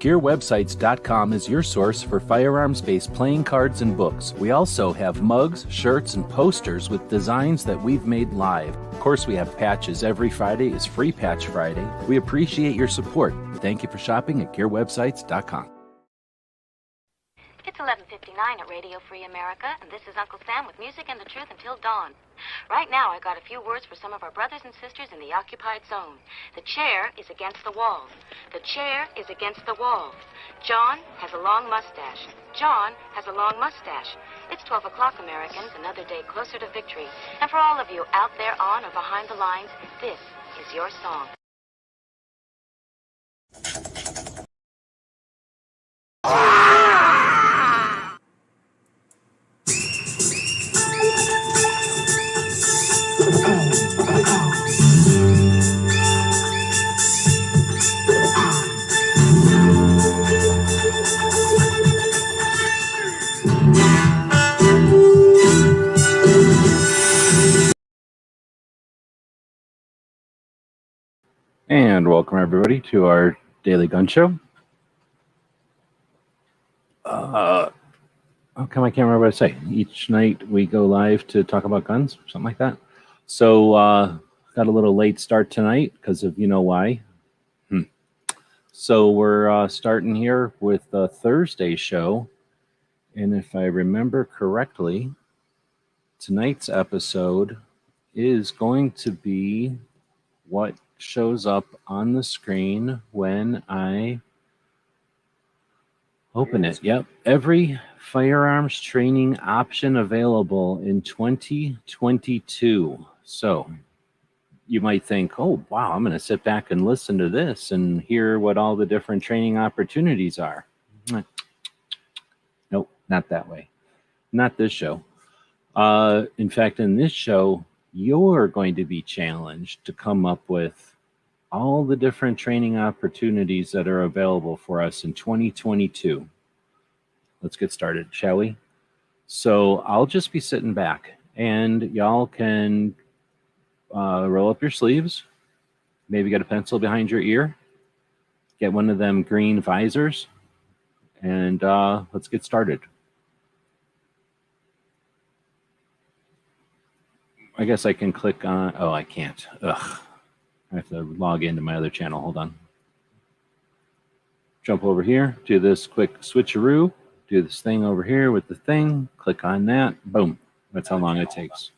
GearWebsites.com is your source for firearms-based playing cards and books. We also have mugs, shirts, and posters with designs that we've made live. Of course, we have patches. Every Friday is Free Patch Friday. We appreciate your support. Thank you for shopping at GearWebsites.com. It's 11:59 at Radio Free America, and this is Uncle Sam with music and the truth until dawn. Right now, I got a few words for some of our brothers and sisters in the occupied zone. The chair is against the wall. The chair is against the wall. John has a long mustache. John has a long mustache. It's 12 o'clock, Americans, another day closer to victory. And for all of you out there on or behind the lines, this is your song. And welcome everybody to our daily gun show. How come I can't remember what I say? Each night we go live to talk about guns, or something like that. So got a little late start tonight because of you know why. So we're starting here with the Thursday show, and if I remember correctly, tonight's episode is going to be what shows up on the screen when I open it. Yep. Every firearms training option available in 2022. So you might think, oh, wow, I'm going to sit back and listen to this and hear what all the different training opportunities are. Nope, not that way. Not this show. In fact, in this show, you're going to be challenged to come up with all the different training opportunities that are available for us in 2022. Let's get started, shall we? So I'll just be sitting back, and y'all can roll up your sleeves, maybe get a pencil behind your ear, get one of them green visors, and let's get started. I guess I can click on, oh, I can't. Ugh. I have to log into my other channel. Hold on. Jump over here, do this quick switcheroo, do this thing over here with the thing, click on that, boom. That's how long it takes.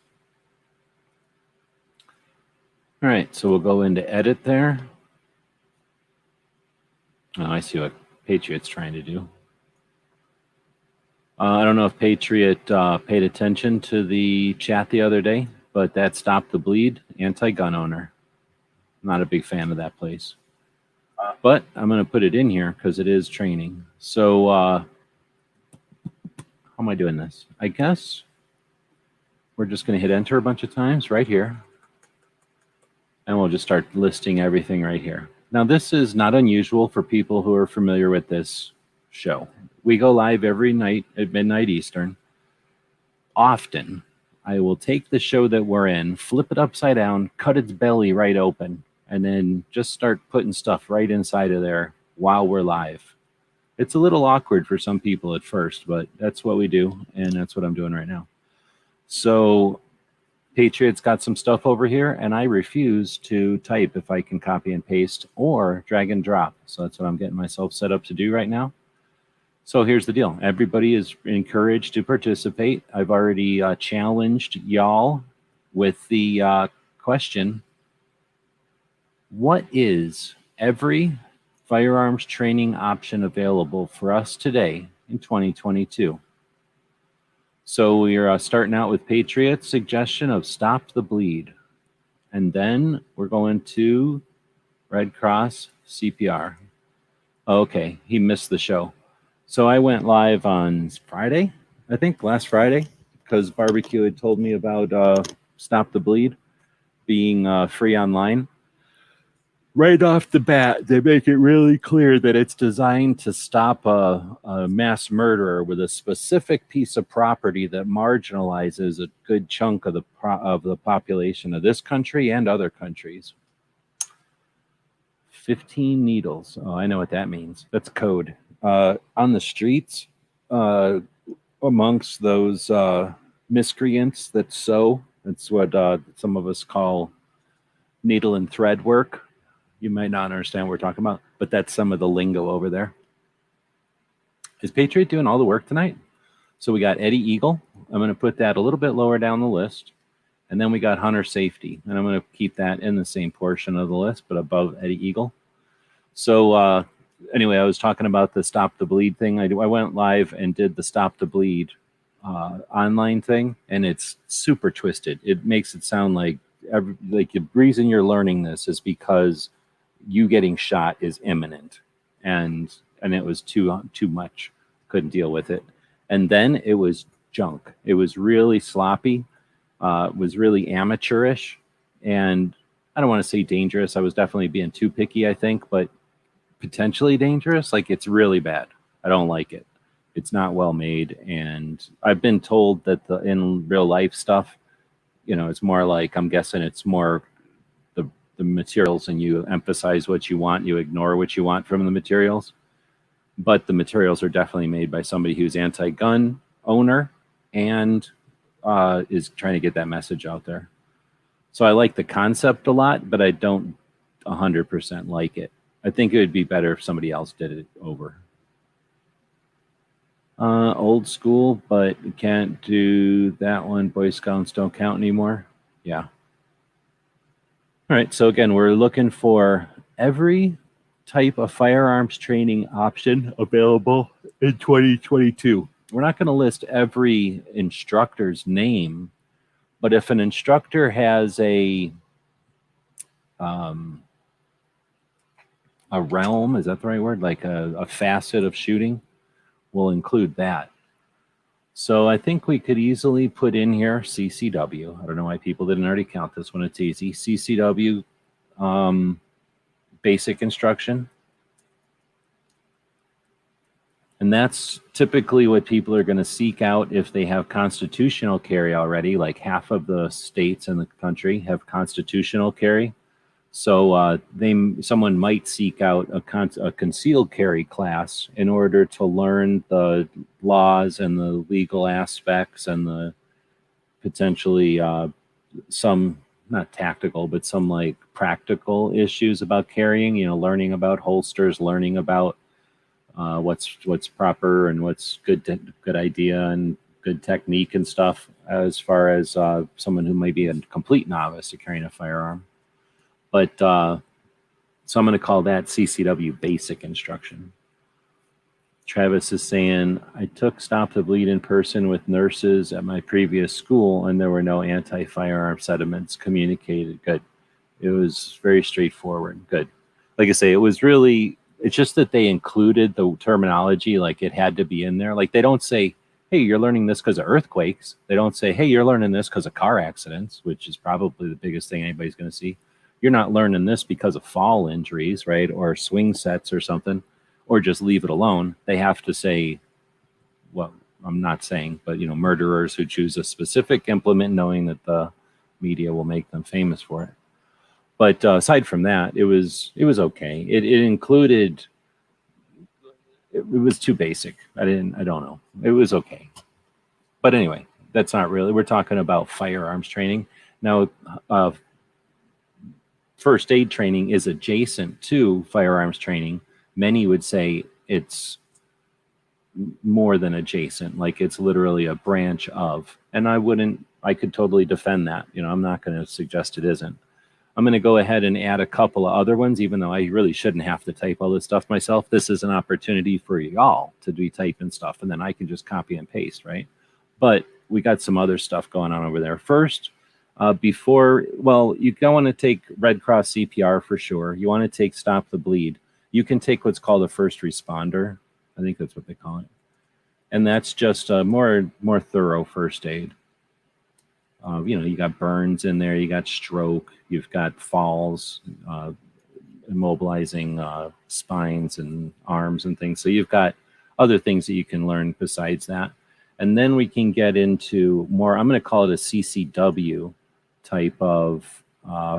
All right, so we'll go into edit there. Oh, I see what Patriot's trying to do. I don't know if Patriot paid attention to the chat the other day, but that Stop the Bleed, anti-gun owner. Not a big fan of that place. But I'm going to put it in here because it is training. So how am I doing this? I guess we're just going to hit enter a bunch of times right here. And we'll just start listing everything right here. Now, this is not unusual for people who are familiar with this show. We go live every night at midnight Eastern. Often, I will take the show that we're in, flip it upside down, cut its belly right open, and then just start putting stuff right inside of there while we're live. It's a little awkward for some people at first, but that's what we do, and that's what I'm doing right now. So Patriot's got some stuff over here, and I refuse to type if I can copy and paste or drag and drop. So that's what I'm getting myself set up to do right now. So here's the deal. Everybody is encouraged to participate. I've already challenged y'all with the question, what is every firearms training option available for us today in 2022? So we're starting out with Patriot's suggestion of Stop the Bleed. And then we're going to Red Cross CPR. Okay, he missed the show. So I went live on Friday, I think, last Friday, because Barbecue had told me about Stop the Bleed being free online. Right off the bat, they make it really clear that it's designed to stop a mass murderer with a specific piece of property that marginalizes a good chunk of the population of this country and other countries. 15 needles. Oh, I know what that means. That's code. On the streets, amongst those miscreants that sew, that's what some of us call needle and thread work. You might not understand what we're talking about, but that's some of the lingo over there. Is Patriot doing all the work tonight? So we got Eddie Eagle. I'm going to put that a little bit lower down the list. And then we got Hunter Safety. And I'm going to keep that in the same portion of the list, but above Eddie Eagle. So anyway, I was talking about the Stop the Bleed thing. I went live and did the Stop the Bleed online thing, and it's super twisted. It makes it sound like the reason you're learning this is because you getting shot is imminent, and it was too much. Couldn't deal with it. And then it was junk. It was really sloppy. It was really amateurish, and I don't want to say dangerous. I was definitely being too picky, I think, but potentially dangerous. Like, it's really bad. I don't like it. It's not well made, and I've been told that in real life stuff, it's more like, I'm guessing it's more the materials, and you emphasize what you want, you ignore what you want from the materials. But the materials are definitely made by somebody who's anti-gun owner and is trying to get that message out there. So I like the concept a lot, but I don't 100% like it. I think it would be better if somebody else did it over. Old school, but you can't do that one. Boy Scouts don't count anymore. Yeah. All right, so again, we're looking for every type of firearms training option available in 2022. We're not going to list every instructor's name, but if an instructor has a realm, is that the right word? Like a facet of shooting, we'll include that. So I think we could easily put in here CCW. I don't know why people didn't already count this one. It's easy. CCW Basic Instruction. And that's typically what people are going to seek out if they have constitutional carry already. Like half of the states in the country have constitutional carry. So someone might seek out a concealed carry class in order to learn the laws and the legal aspects and the potentially some, not tactical, but some like practical issues about carrying, learning about holsters, learning about what's proper and what's good idea and good technique and stuff, as far as someone who might be a complete novice to carrying a firearm. But so I'm going to call that CCW Basic Instruction. Travis is saying, I took Stop the Bleed in person with nurses at my previous school, and there were no anti-firearm sentiments communicated. Good. It was very straightforward. Good. Like I say, it's just that they included the terminology, like it had to be in there. Like, they don't say, hey, you're learning this because of earthquakes. They don't say, hey, you're learning this because of car accidents, which is probably the biggest thing anybody's going to see. You're not learning this because of fall injuries, right? Or swing sets or something, or just leave it alone. They have to say, well, I'm not saying, but, murderers who choose a specific implement knowing that the media will make them famous for it. But aside from that, it was okay. It included, it was too basic. I don't know. It was okay. But anyway, that's not really, we're talking about firearms training. Now, first aid training is adjacent to firearms training. Many would say it's more than adjacent, like it's literally a branch of, and I could totally defend that. I'm not going to suggest it isn't. I'm going to go ahead and add a couple of other ones, even though I really shouldn't have to type all this stuff myself. This is an opportunity for y'all to be typing stuff, and then I can just copy and paste, right? But we got some other stuff going on over there. First, you don't want to take Red Cross CPR for sure. You want to take Stop the Bleed. You can take what's called a first responder. I think that's what they call it. And that's just a more thorough first aid. You got burns in there, you got stroke, you've got falls, immobilizing spines and arms and things. So you've got other things that you can learn besides that. And then we can get into more, I'm going to call it a CCW type of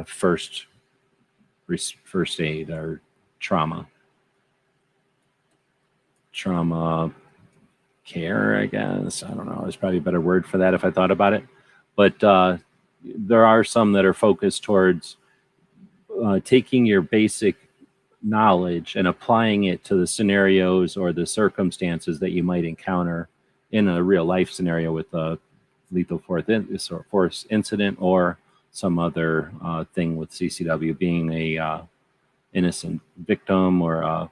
first aid or trauma care, I guess. I don't know. There's probably a better word for that if I thought about it. But there are some that are focused towards taking your basic knowledge and applying it to the scenarios or the circumstances that you might encounter in a real life scenario with a lethal force incident or some other thing with CCW being a innocent victim or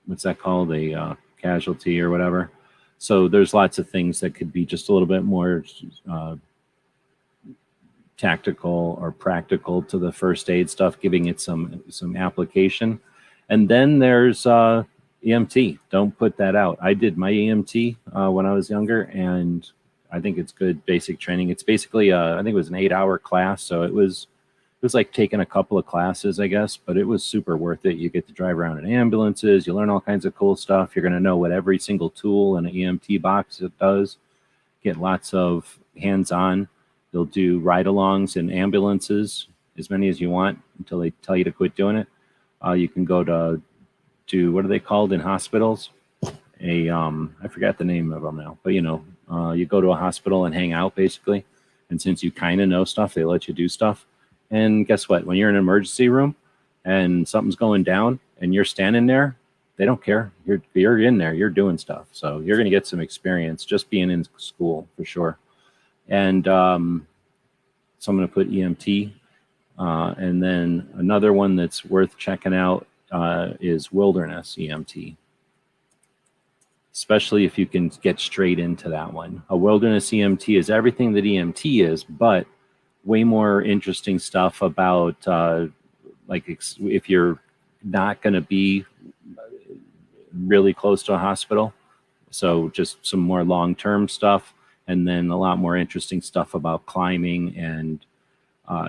what's that called, a casualty or whatever. So there's lots of things that could be just a little bit more tactical or practical to the first aid stuff, giving it some application. And then there's EMT. Don't put that out. I did my EMT when I was younger, and I think it's good basic training. It's basically I think it was an 8-hour class, so it was like taking a couple of classes, I guess, but it was super worth it. You get to drive around in ambulances, you learn all kinds of cool stuff. You're going to know what every single tool in an EMT box it does. Get lots of hands-on. They'll do ride-alongs in ambulances, as many as you want until they tell you to quit doing it. You can go to what are they called in hospitals? I forgot the name of them now, but you go to a hospital and hang out basically. And since you kind of know stuff, they let you do stuff. And guess what? When you're in an emergency room and something's going down and you're standing there, they don't care. You're in there, you're doing stuff. So you're going to get some experience just being in school for sure. And so I'm going to put EMT. And then another one that's worth checking out is wilderness EMT, especially if you can get straight into that one. A wilderness EMT is everything that EMT is, but way more interesting stuff about if you're not going to be really close to a hospital. So just some more long-term stuff. And then a lot more interesting stuff about climbing. And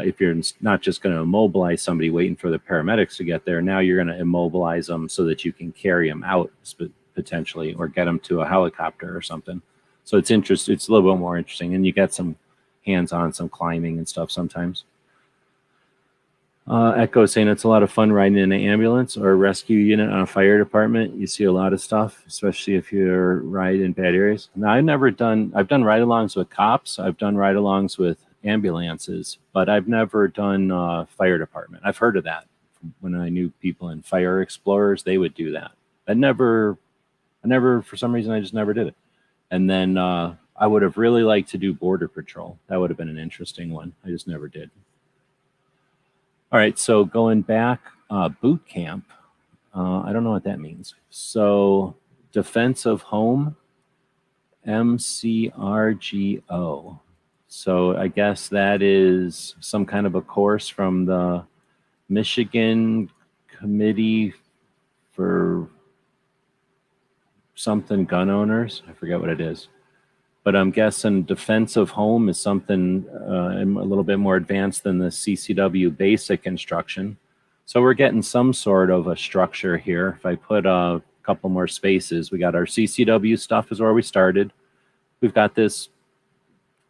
if you're not just going to immobilize somebody waiting for the paramedics to get there, now you're going to immobilize them so that you can carry them out potentially or get them to a helicopter or something. So it's interesting. It's a little bit more interesting. And you get some hands-on, some climbing and stuff sometimes. Echo saying it's a lot of fun riding in an ambulance or a rescue unit on a fire department. You see a lot of stuff, especially if you're riding in bad areas. Now, I've done ride-alongs with cops. I've done ride-alongs with ambulances, but I've never done fire department. I've heard of that. When I knew people in fire explorers, they would do that. I never, for some reason, I just never did it. And then I would have really liked to do border patrol. That would have been an interesting one. I just never did. All right, so going back, boot camp. I don't know what that means. So defense of home, MCRGO. So I guess that is some kind of a course from the Michigan Committee for something gun owners. I forget what it is. But I'm guessing defense of home is something a little bit more advanced than the CCW Basic Instruction. So we're getting some sort of a structure here. If I put a couple more spaces, we got our CCW stuff is where we started. We've got this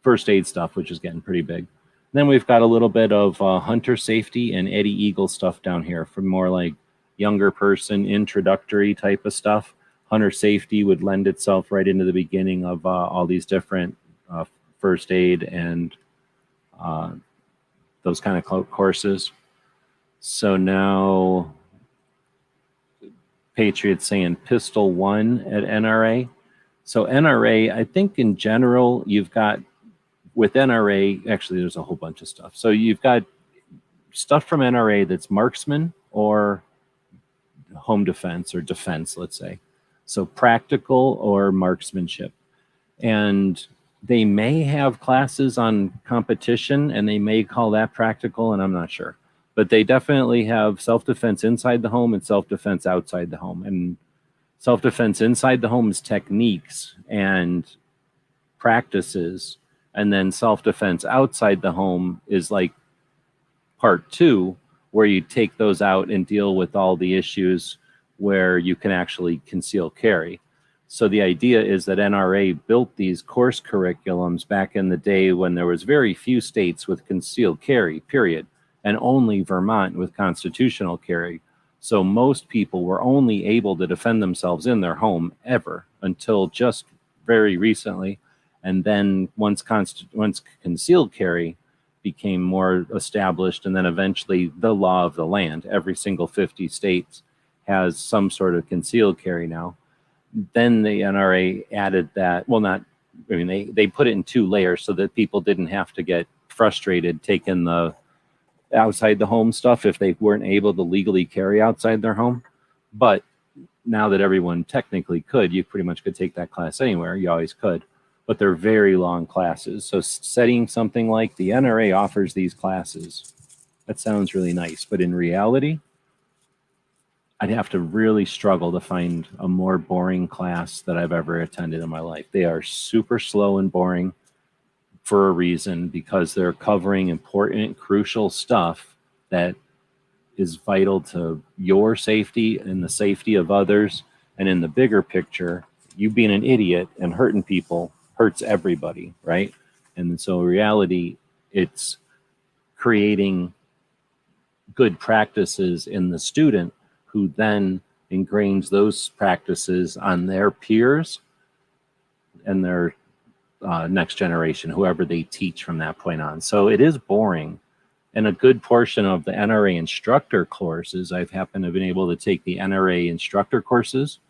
first aid stuff, which is getting pretty big. Then we've got a little bit of hunter safety and Eddie Eagle stuff down here for more like younger person introductory type of stuff. Hunter safety would lend itself right into the beginning of all these different first aid and those kind of courses. So now Patriot's saying Pistol 1 at NRA. So NRA, I think in general, you've got with NRA, actually there's a whole bunch of stuff. So you've got stuff from NRA that's marksman or home defense or defense, let's say. So practical or marksmanship. And they may have classes on competition and they may call that practical, and I'm not sure. But they definitely have self-defense inside the home and self-defense outside the home. And self-defense inside the home is techniques and practices. And then self-defense outside the home is like part 2, where you take those out and deal with all the issues where you can actually conceal carry. So the idea is that NRA built these course curriculums back in the day when there was very few states with concealed carry, period, and only Vermont with constitutional carry. So most people were only able to defend themselves in their home ever until just very recently. And then once concealed carry became more established, and then eventually the law of the land, every single 50 states has some sort of concealed carry now. Then the NRA added that, well, not, I mean, they put it in 2 layers so that people didn't have to get frustrated taking the outside the home stuff if they weren't able to legally carry outside their home. But now that everyone technically could, you pretty much could take that class anywhere. You always could, but they're very long classes. So setting something like the NRA offers these classes, that sounds really nice, but in reality, I'd have to really struggle to find a more boring class that I've ever attended in my life. They are super slow and boring for a reason, because they're covering important, crucial stuff that is vital to your safety and the safety of others. And in the bigger picture, you being an idiot and hurting people hurts everybody, right? And so in reality, it's creating good practices in the student, who then ingrains those practices on their peers and their next generation, whoever they teach from that point on. So it is boring. And a good portion of the NRA instructor courses, I've happened to have been able to take the NRA instructor courses.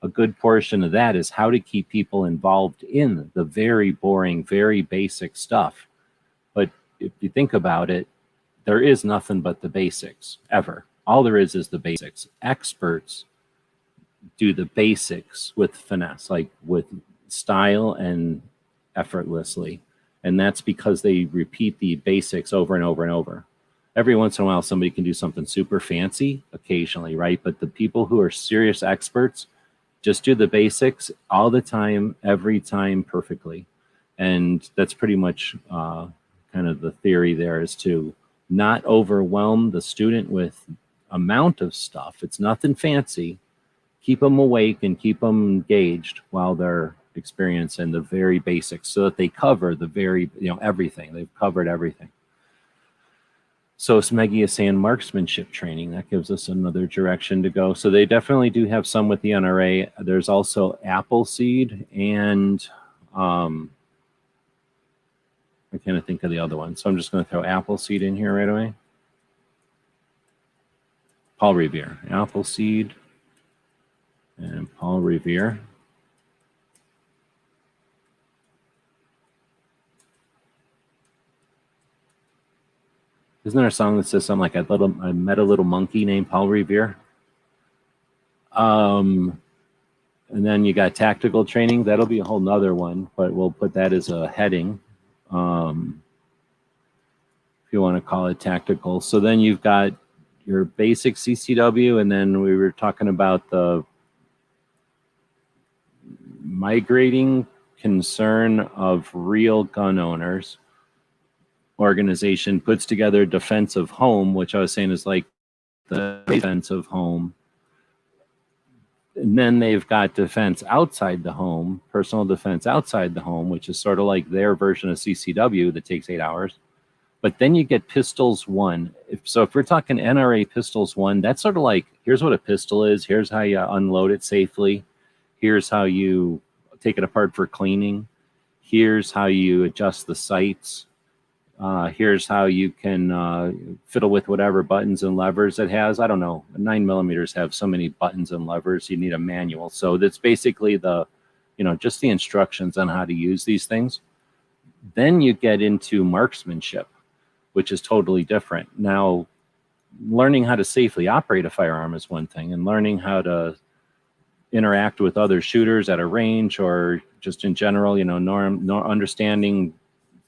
A good portion of that is how to keep people involved in the very boring, very basic stuff. But if you think about it, there is nothing but the basics ever. All there is the basics. Experts do the basics with finesse, like with style and effortlessly. And that's because they repeat the basics over and over and over. Every once in a while, somebody can do something super fancy occasionally, right? But the people who are serious experts just do the basics all the time, every time, perfectly. And that's pretty much kind of the theory there, is to not overwhelm the student with amount of stuff. It's nothing fancy. Keep them awake and keep them engaged while they're experiencing the very basics, so that they cover the very, everything. They've covered everything. So Smeggy is saying marksmanship training. That gives us another direction to go. So they definitely do have some with the NRA. There's also Appleseed and I can't think of the other one. So I'm just going to throw Appleseed in here right away. Paul Revere, Appleseed and Paul Revere. Isn't there a song that says something like I met a little monkey named Paul Revere? And then you got tactical training. That'll be a whole nother one, but we'll put that as a heading. If you want to call it tactical. So then you've got your basic CCW, and then we were talking about the migrating concern of real gun owners. Organization puts together a defensive home, which I was saying is like the defensive home. And then they've got defense outside the home, personal defense outside the home, which is sort of like their version of CCW that takes 8 hours. But then you get Pistols 1. If we're talking NRA Pistols 1, that's sort of like, here's what a pistol is. Here's how you unload it safely. Here's how you take it apart for cleaning. Here's how you adjust the sights. Here's how you can fiddle with whatever buttons and levers it has. I don't know. 9mm have so many buttons and levers. You need a manual. So that's basically just the instructions on how to use these things. Then you get into marksmanship, which is totally different. Now, learning how to safely operate a firearm is one thing, and learning how to interact with other shooters at a range or just in general, understanding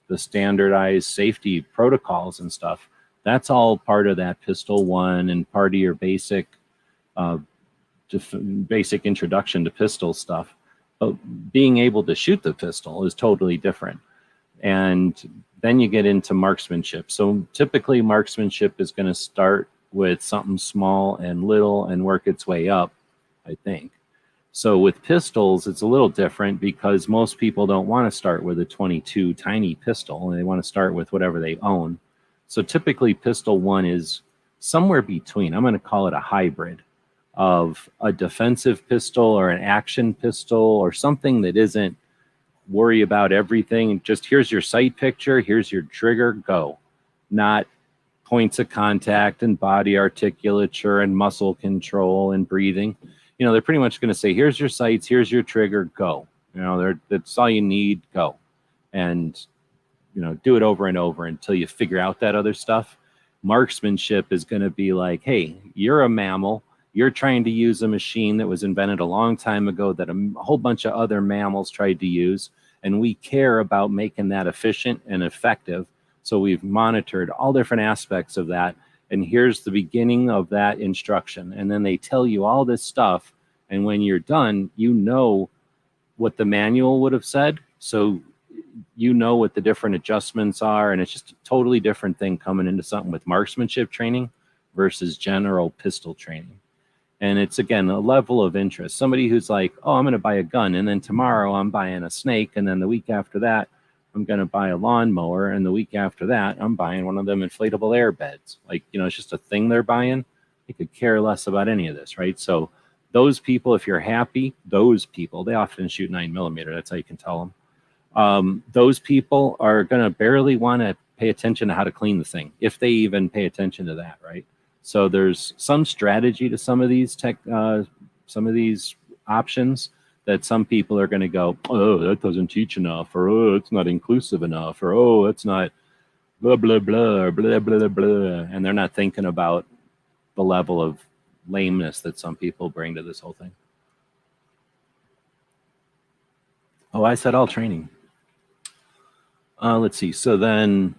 the standardized safety protocols and stuff. That's all part of that Pistol 1 and part of your basic introduction to pistol stuff. But being able to shoot the pistol is totally different. And then you get into marksmanship. So typically marksmanship is going to start with something small and little and work its way up, I think. So with pistols, it's a little different because most people don't want to start with a .22 tiny pistol, and they want to start with whatever they own. So typically Pistol 1 is somewhere between. I'm going to call it a hybrid of a defensive pistol or an action pistol or something that isn't worry about everything. Just here's your sight picture, here's your trigger, go. Not points of contact and body articulature and muscle control and breathing. You know, they're pretty much going to say, here's your sights, here's your trigger, go. You know, that's all you need, go. And, you know, do it over and over until you figure out that other stuff. Marksmanship is going to be like, hey, you're a mammal. You're trying to use a machine that was invented a long time ago that a whole bunch of other mammals tried to use. And we care about making that efficient and effective. So we've monitored all different aspects of that. And here's the beginning of that instruction. And then they tell you all this stuff. And when you're done, you know what the manual would have said. So you know what the different adjustments are. And it's just a totally different thing coming into something with marksmanship training versus general pistol training. And it's, again, a level of interest. Somebody who's like, oh, I'm going to buy a gun. And then tomorrow I'm buying a snake. And then the week after that, I'm going to buy a lawnmower. And the week after that, I'm buying one of them inflatable air beds. Like, you know, it's just a thing they're buying. They could care less about any of this, right? So those people, if you're happy, those people, they often shoot 9mm. That's how you can tell them. Those people are going to barely want to pay attention to how to clean the thing, if they even pay attention to that, right? So there's some strategy to some of these some of these options that some people are going to go, oh, that doesn't teach enough, or oh, it's not inclusive enough, or oh, it's not blah blah blah, or blah blah blah, and they're not thinking about the level of lameness that some people bring to this whole thing. Oh, I said all training. Let's see. So then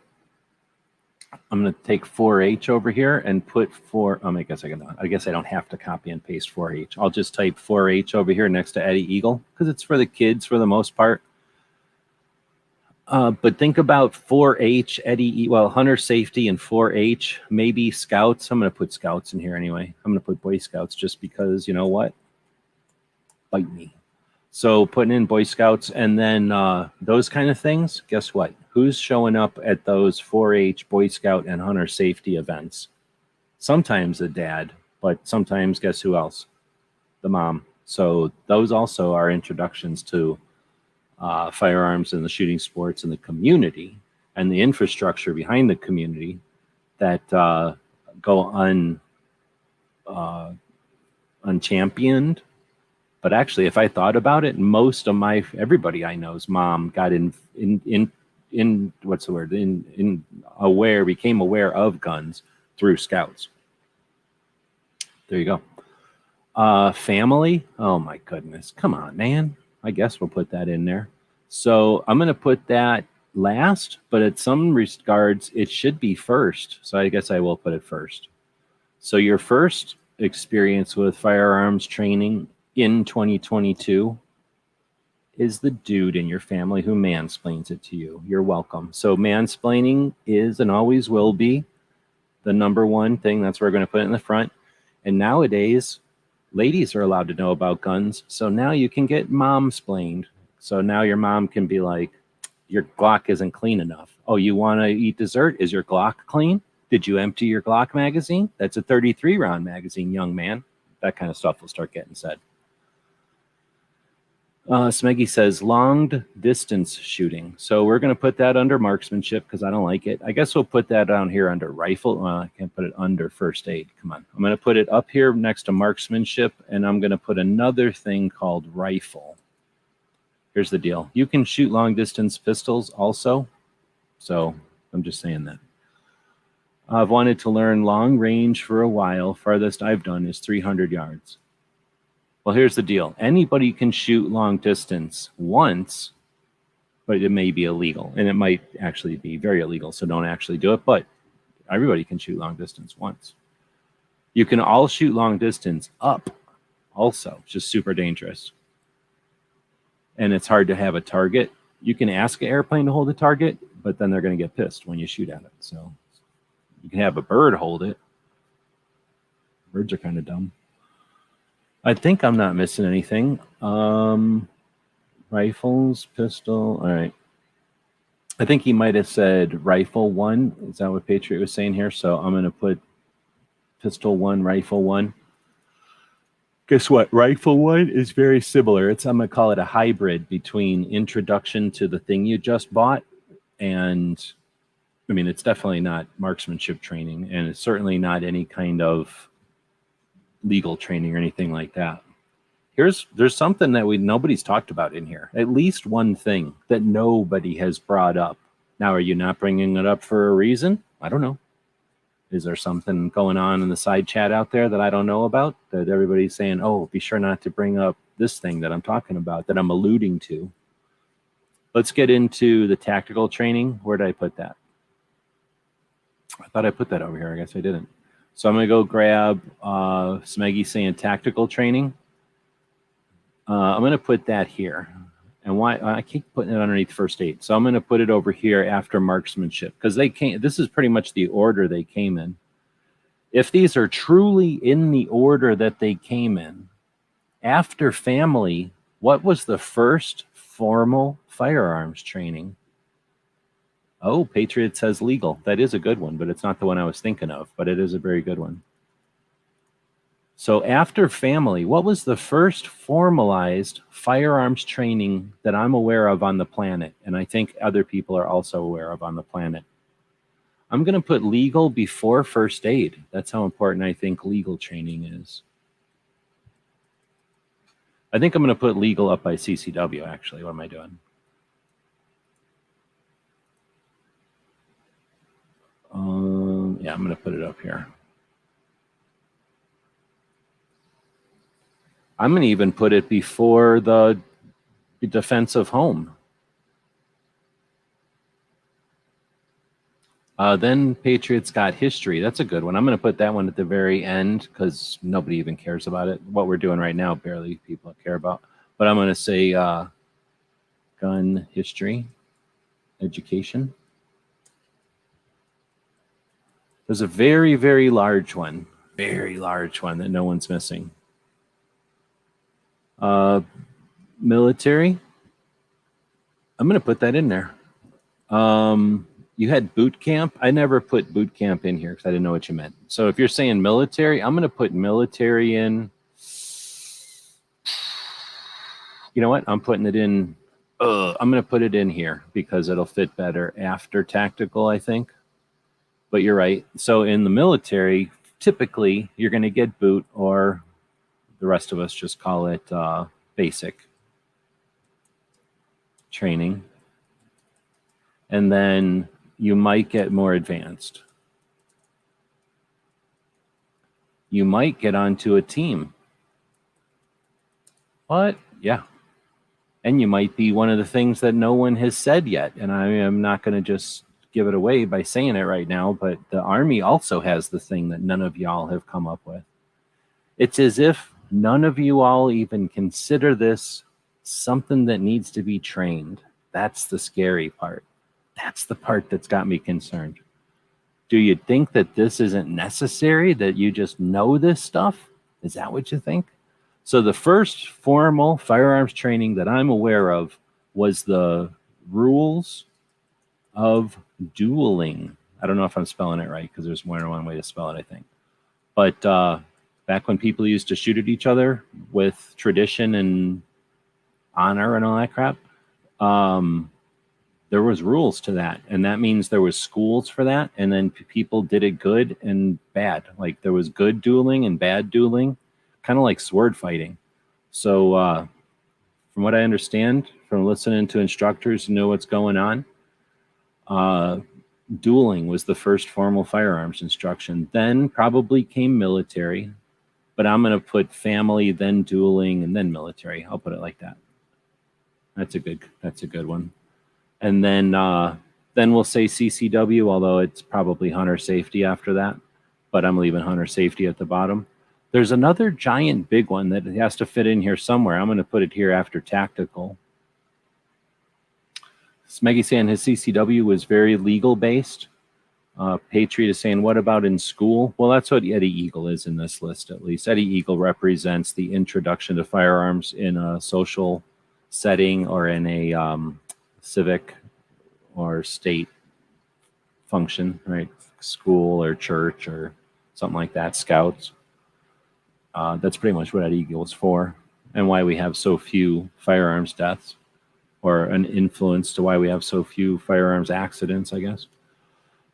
I'm going to take 4H over here and put 4. I guess I don't have to copy and paste 4H. I'll just type 4H over here next to Eddie Eagle because it's for the kids for the most part. But think about 4H, Eddie, well, hunter safety and 4H, maybe scouts. I'm going to put scouts in here anyway. I'm going to put Boy Scouts just because, you know what? Bite me. So putting in Boy Scouts and then those kind of things, guess what? Who's showing up at those 4H, Boy Scout, and hunter safety events? Sometimes the dad, but sometimes guess who else? The mom. So those also are introductions to firearms and the shooting sports and the community and the infrastructure behind the community that go unchampioned. But actually, if I thought about it, most of everybody I know's mom got became aware of guns through scouts. There you go. Family. Oh my goodness. Come on, man. I guess we'll put that in there. So I'm going to put that last, but at some regards, it should be first. So I guess I will put it first. So your first experience with firearms training in 2022 is the dude in your family who mansplains it to you. You're welcome. So mansplaining is and always will be the number one thing. That's where we're going to put it in the front. And nowadays, ladies are allowed to know about guns. So now you can get mom-splained. So now your mom can be like, your Glock isn't clean enough. Oh, you want to eat dessert? Is your Glock clean? Did you empty your Glock magazine? That's a 33-round magazine, young man. That kind of stuff will start getting said. Smeggy says long distance shooting. So we're going to put that under marksmanship because I don't like it. I guess we'll put that down here under rifle. I can't put it under first aid. Come on. I'm going to put it up here next to marksmanship, and I'm going to put another thing called rifle. Here's the deal. You can shoot long distance pistols also. So I'm just saying that. I've wanted to learn long range for a while. Farthest I've done is 300 yards. Well, here's the deal. Anybody can shoot long distance once, but it may be illegal. And it might actually be very illegal, so don't actually do it. But everybody can shoot long distance once. You can all shoot long distance up also. It's just super dangerous. And it's hard to have a target. You can ask an airplane to hold a target, but then they're going to get pissed when you shoot at it. So you can have a bird hold it. Birds are kind of dumb. I think I'm not missing anything. Rifles, pistol. All right. I think he might have said rifle 1. Is that what Patriot was saying here? So I'm going to put pistol one, rifle one. Guess what? Rifle one is very similar. I'm going to call it a hybrid between introduction to the thing you just bought and, I mean, it's definitely not marksmanship training, and it's certainly not any kind of legal training or anything like that. There's something that nobody's talked about in here. At least one thing that nobody has brought up. Now, are you not bringing it up for a reason? I don't know. Is there something going on in the side chat out there that I don't know about, that everybody's saying, oh, be sure not to bring up this thing that I'm talking about, that I'm alluding to? Let's get into the tactical training. Where did I put that? I thought I put that over here. I guess I didn't. So I'm going to go grab Smeggy saying tactical training. I'm going to put that here. And why I keep putting it underneath first aid. So I'm going to put it over here after marksmanship, because this is pretty much the order they came in. If these are truly in the order that they came in, after family, what was the first formal firearms training? Oh, Patriot says legal. That is a good one, but it's not the one I was thinking of, but it is a very good one. So after family, what was the first formalized firearms training that I'm aware of on the planet? And I think other people are also aware of on the planet. I'm going to put legal before first aid. That's how important I think legal training is. I think I'm going to put legal up by CCW, actually. What am I doing? Yeah, I'm going to put it up here. I'm going to even put it before the defensive home. Then Patriots got history. That's a good one. I'm going to put that one at the very end because nobody even cares about it. What we're doing right now, barely people care about. But I'm going to say gun history, education. There's a very, very large one that no one's missing. Military. I'm going to put that in there. You had boot camp. I never put boot camp in here because I didn't know what you meant. So if you're saying military, I'm going to put military in. You know what? I'm putting it in. I'm going to put it in here because it'll fit better after tactical, I think. But you're right. So in the military, typically you're going to get boot, or the rest of us just call it basic training. And then you might get more advanced. You might get onto a team. What? Yeah. And you might be one of the things that no one has said yet. And I am not going to just give it away by saying it right now, but the Army also has the thing that none of y'all have come up with. It's as if none of you all even consider this something that needs to be trained. That's the scary part. That's the part that's got me concerned. Do you think that this isn't necessary, that you just know this stuff? Is that what you think? So the first formal firearms training that I'm aware of was the rules of dueling. I don't know if I'm spelling it right because there's more than one way to spell it, I think. But back when people used to shoot at each other with tradition and honor and all that crap, there was rules to that. And that means there was schools for that. And then people did it good and bad. Like there was good dueling and bad dueling, kind of like sword fighting. So from what I understand, from listening to instructors who know what's going on, dueling was the first formal firearms instruction. Then probably came military, but I'm going to put family, then dueling, and then military. I'll put it like that. That's a good one. And then we'll say CCW, although it's probably hunter safety after that, but I'm leaving hunter safety at the bottom. There's another giant big one that has to fit in here somewhere. I'm going to put it here after tactical. Smeggy saying his CCW was very legal based. Patriot is saying, what about in school? Well, that's what Eddie Eagle is in this list, at least. Eddie Eagle represents the introduction to firearms in a social setting or in a civic or state function, right? School or church or something like that, scouts. That's pretty much what that eagle is for, and why we have so few firearms deaths, or an influence to why we have so few firearms accidents, I guess.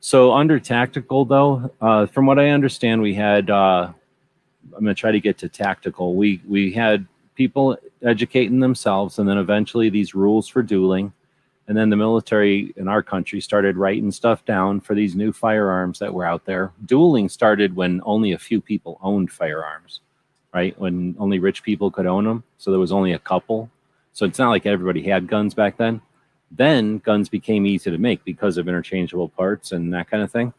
So under tactical, though, from what I understand, we had, I'm going to try to get to tactical. We had people educating themselves, and then eventually these rules for dueling. And then the military in our country started writing stuff down for these new firearms that were out there. Dueling started when only a few people owned firearms, right? When only rich people could own them. So there was only a couple. So it's not like everybody had guns back then. Then guns became easy to make because of interchangeable parts and that kind of thing.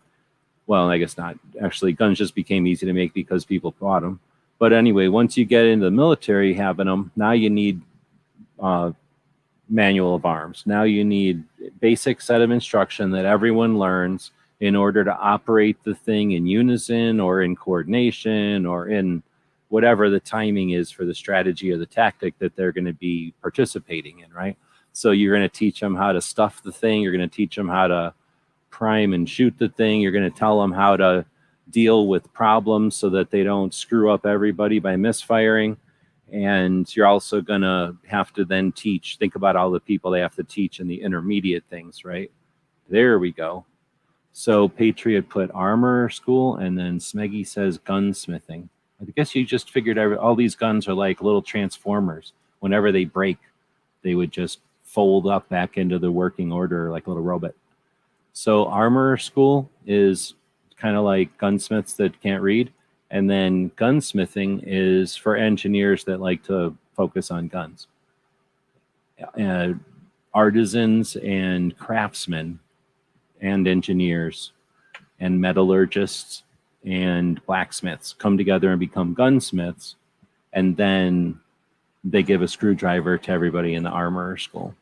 Well, I guess not. Actually, guns just became easy to make because people bought them. But anyway, once you get into the military having them, now you need manual of arms. Now you need basic set of instruction that everyone learns in order to operate the thing in unison or in coordination or in whatever the timing is for the strategy or the tactic that they're going to be participating in, right? So you're going to teach them how to stuff the thing. You're going to teach them how to prime and shoot the thing. You're going to tell them how to deal with problems so that they don't screw up everybody by misfiring. And you're also going to have to then teach, think about all the people they have to teach in the intermediate things, right? There we go. So Patriot put armor school, and then Smeggy says gunsmithing. I guess you just figured all these guns are like little transformers. Whenever they break, they would just fold up back into the working order like a little robot. So armor school is kind of like gunsmiths that can't read. And then gunsmithing is for engineers that like to focus on guns. Artisans and craftsmen and engineers and metallurgists and blacksmiths come together and become gunsmiths. And then they give a screwdriver to everybody in the armor school.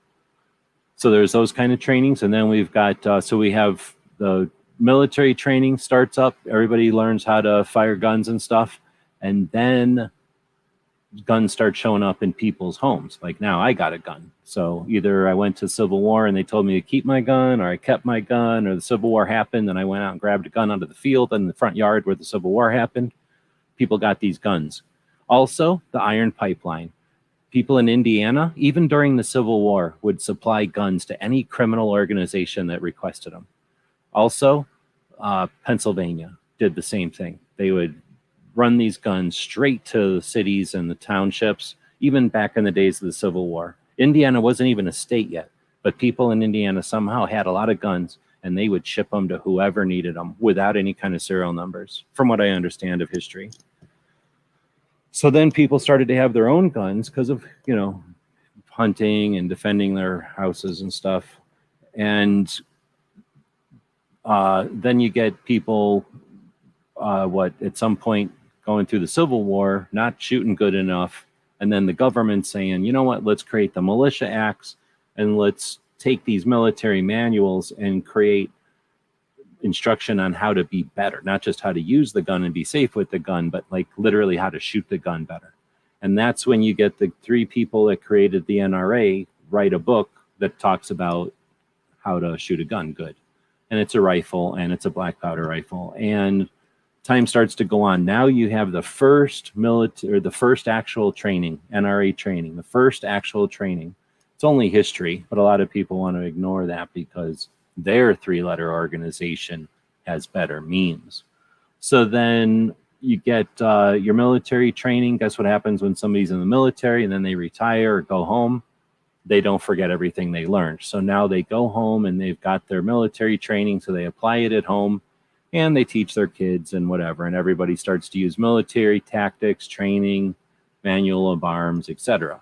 So there's those kind of trainings. And then we've got, so we have the military training starts up. Everybody learns how to fire guns and stuff. And then guns start showing up in people's homes. Like now I got a gun. So either I went to Civil War and they told me to keep my gun, or I kept my gun, or the Civil War happened and I went out and grabbed a gun out of the field in the front yard where the Civil War happened. People got these guns. Also, the iron pipeline. People in Indiana, even during the Civil War, would supply guns to any criminal organization that requested them. Also, Pennsylvania did the same thing. They would run these guns straight to the cities and the townships, even back in the days of the Civil War. Indiana wasn't even a state yet, but people in Indiana somehow had a lot of guns, and they would ship them to whoever needed them without any kind of serial numbers, from what I understand of history. So then people started to have their own guns because of, you know, hunting and defending their houses and stuff. And then you get people, at some point going through the Civil War, not shooting good enough. And then the government saying, you know what, let's create the militia acts and let's take these military manuals and create instruction on how to be better, not just how to use the gun and be safe with the gun, but like literally how to shoot the gun better. And that's when you get the three people that created the NRA write a book that talks about how to shoot a gun good. And it's a rifle, and it's a black powder rifle. And time starts to go on. Now you have the first military, or the first actual training, NRA training, the first actual training. It's only history, but a lot of people want to ignore that because their three-letter organization has better memes. So then you get your military training. Guess what happens when somebody's in the military and then they retire or go home? They don't forget everything they learned. So now they go home and they've got their military training, so they apply it at home and they teach their kids and whatever. And everybody starts to use military tactics, training, manual of arms, etc.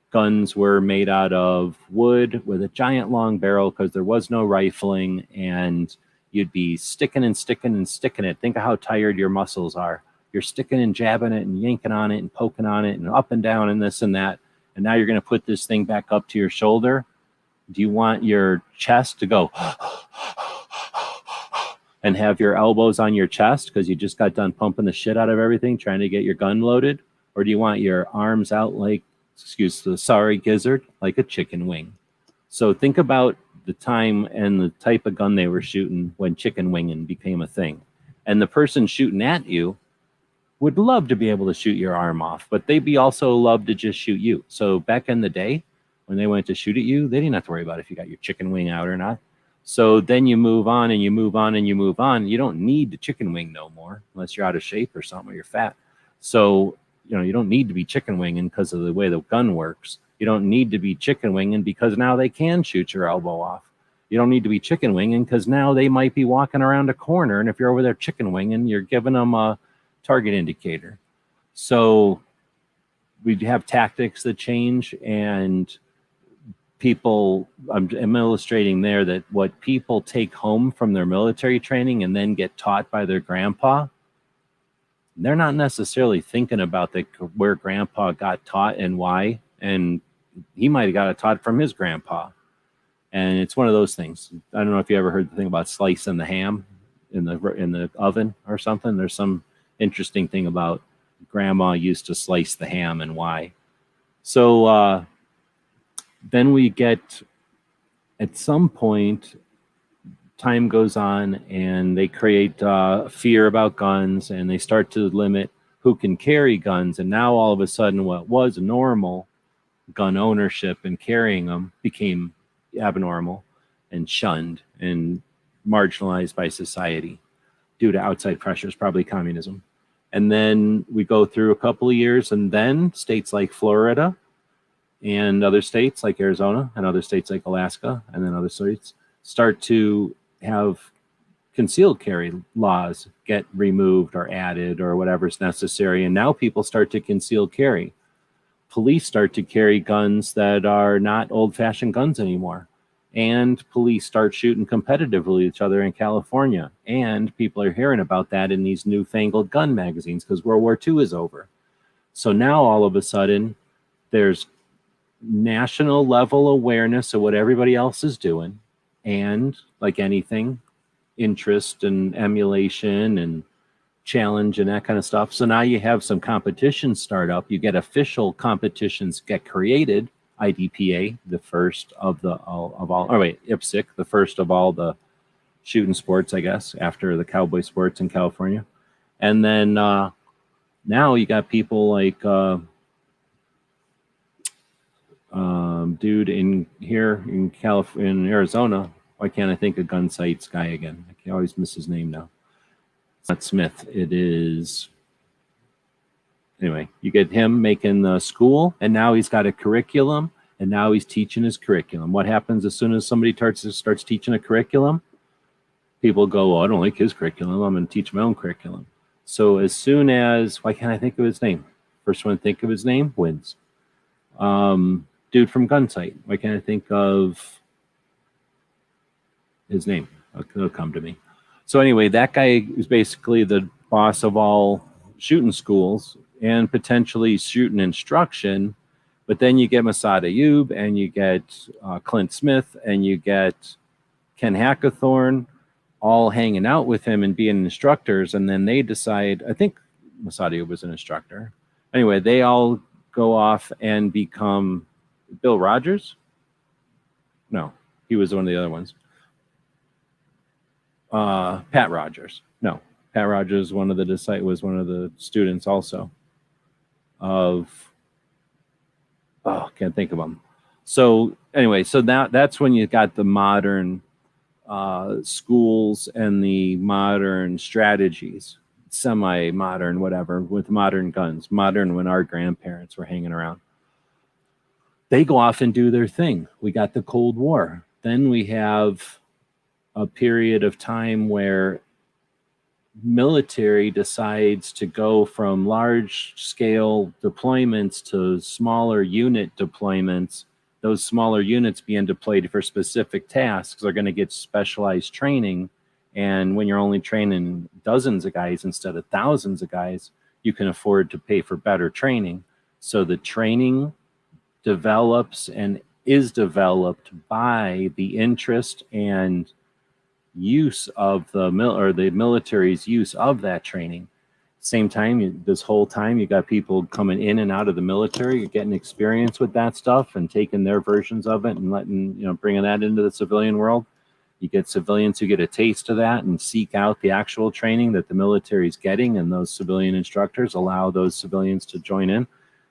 Guns were made out of wood with a giant long barrel because there was no rifling, and you'd be sticking and sticking and sticking it. Think of how tired your muscles are. You're sticking and jabbing it and yanking on it and poking on it and up and down and this and that. And now you're going to put this thing back up to your shoulder. Do you want your chest to go and have your elbows on your chest because you just got done pumping the shit out of everything trying to get your gun loaded? Or do you want your arms out like, excuse the sorry gizzard, like a chicken wing? So think about the time and the type of gun they were shooting when chicken winging became a thing. And the person shooting at you would love to be able to shoot your arm off, but they'd be also love to just shoot you. So back in the day, when they went to shoot at you, they didn't have to worry about if you got your chicken wing out or not. So then you move on and you move on and you move on. You don't need the chicken wing no more, unless you're out of shape or something, or you're fat. So, you know, you don't need to be chicken winging because of the way the gun works. You don't need to be chicken winging because now they can shoot your elbow off. You don't need to be chicken winging because now they might be walking around a corner, and if you're over there chicken winging, you're giving them a target indicator. So we have tactics that change, and people, I'm illustrating there that what people take home from their military training and then get taught by their grandpa, they're not necessarily thinking about where grandpa got taught and why, and he might have got it taught from his grandpa. And it's one of those things. I don't know if you ever heard the thing about slicing the ham in the oven or something. There's some interesting thing about grandma used to slice the ham and why. So then we get, at some point, time goes on and they create fear about guns, and they start to limit who can carry guns. And now all of a sudden what was normal, gun ownership and carrying them, became abnormal and shunned and marginalized by society due to outside pressures, probably communism. And then we go through a couple of years, and then states like Florida and other states like Arizona and other states like Alaska and then other states start to have concealed carry laws get removed or added or whatever's necessary. And now people start to conceal carry. Police start to carry guns that are not old-fashioned guns anymore. And police start shooting competitively with each other in California. And people are hearing about that in these newfangled gun magazines because World War II is over. So now all of a sudden, there's national level awareness of what everybody else is doing. And like anything, interest and emulation and challenge and that kind of stuff. So now you have some competitions start up. You get official competitions get created. IDPA, the first of IPSC, the first of all the shooting sports, I guess, after the cowboy sports in California. And then now you got people like dude in here in California, in Arizona. Why can't I think of Gun Sights guy again? I can always miss his name now. It's not Smith. It is. Anyway, you get him making the school, and now he's got a curriculum, and now he's teaching his curriculum. What happens as soon as somebody starts teaching a curriculum? People go, oh, I don't like his curriculum. I'm going to teach my own curriculum. So as soon as, why can't I think of his name? First one to think of his name wins. Dude from Gunsight. Why can't I think of his name? It'll come to me. So anyway, that guy is basically the boss of all shooting schools and potentially shooting instruction. But then you get Masad Ayub, and you get Clint Smith, and you get Ken Hackathorn all hanging out with him and being instructors. And then they decide, I think Masad Ayub was an instructor. Anyway, they all go off and become Bill Rogers. No, he was one of the other ones. Pat Rogers. No, Pat Rogers, was one of the students also of, can't think of them. So anyway, so that's when you got the modern schools and the modern strategies, semi-modern, whatever, with modern guns, modern when our grandparents were hanging around. They go off and do their thing. We got the Cold War. Then we have a period of time where military decides to go from large scale deployments to smaller unit deployments. Those smaller units being deployed for specific tasks are going to get specialized training. And when you're only training dozens of guys instead of thousands of guys, you can afford to pay for better training. So the training develops and is developed by the interest and use of the military's use of that training. Same time, this whole time, you got people coming in and out of the military, getting experience with that stuff and taking their versions of it and bringing that into the civilian world. You get civilians who get a taste of that and seek out the actual training that the military is getting, and those civilian instructors allow those civilians to join in.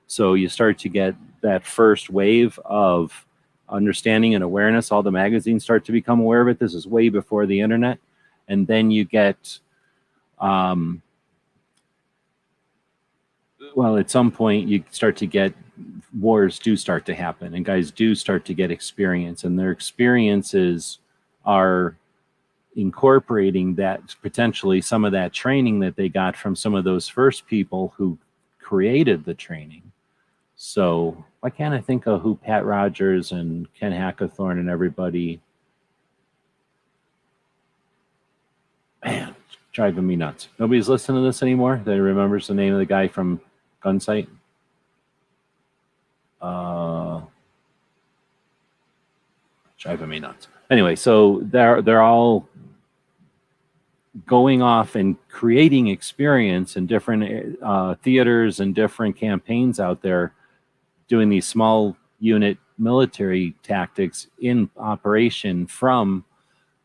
So you start to get that first wave of understanding and awareness. All the magazines start to become aware of it. This is way before the internet. And then you get, well, at some point you start to get, wars do start to happen, and guys do start to get experience, and their experiences are incorporating that, potentially some of that training that they got from some of those first people who created the training. So why can't I think of who Pat Rogers and Ken Hackathorn and everybody? Man, it's driving me nuts. Nobody's listening to this anymore that remembers the name of the guy from Gunsight? Driving me nuts. Anyway, so they're all going off and creating experience in different theaters and different campaigns out there, doing these small unit military tactics in operation from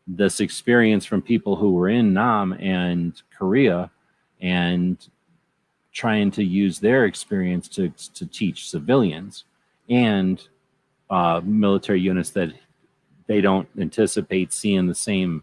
this experience from people who were in Nam and Korea, and trying to use their experience to teach civilians and military units that they don't anticipate seeing the same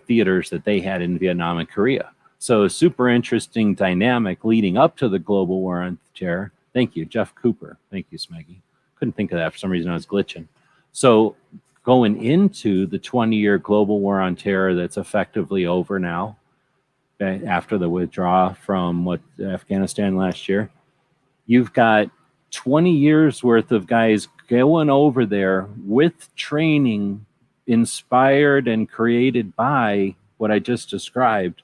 theaters that they had in Vietnam and Korea. So a super interesting dynamic leading up to the global war on terror. Thank you, Jeff Cooper. Thank you, Smeggy. Couldn't think of that for some reason. I was glitching. So going into the 20-year global war on terror that's effectively over now, after the withdrawal from Afghanistan last year, you've got 20 years worth of guys going over there with training inspired and created by what I just described,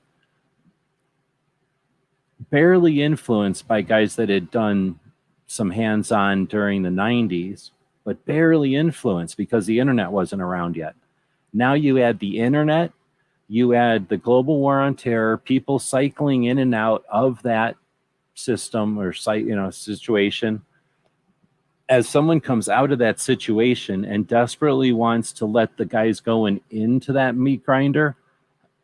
barely influenced by guys that had done some hands-on during the 90s, but barely influenced because the internet wasn't around yet. Now you add the internet, you add the global war on terror, people cycling in and out of that system or situation. As someone comes out of that situation and desperately wants to let the guys going into that meat grinder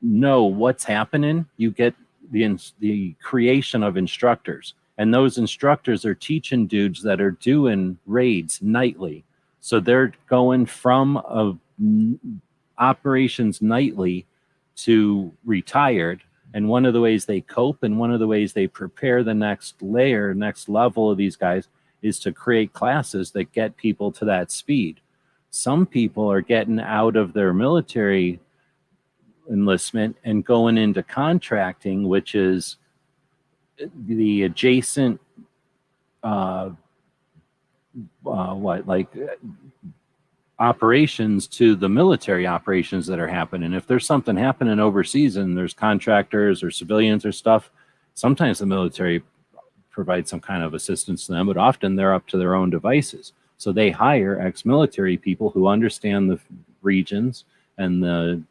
know what's happening, you get the creation of instructors. And those instructors are teaching dudes that are doing raids nightly. So they're going from operations nightly to retired. And one of the ways they cope and one of the ways they prepare the next layer, next level of these guys is to create classes that get people to that speed. Some people are getting out of their military enlistment and going into contracting, which is the adjacent operations to the military operations that are happening. If there's something happening overseas and there's contractors or civilians or stuff, sometimes the military provides some kind of assistance to them, but often they're up to their own devices. So they hire ex-military people who understand the regions and the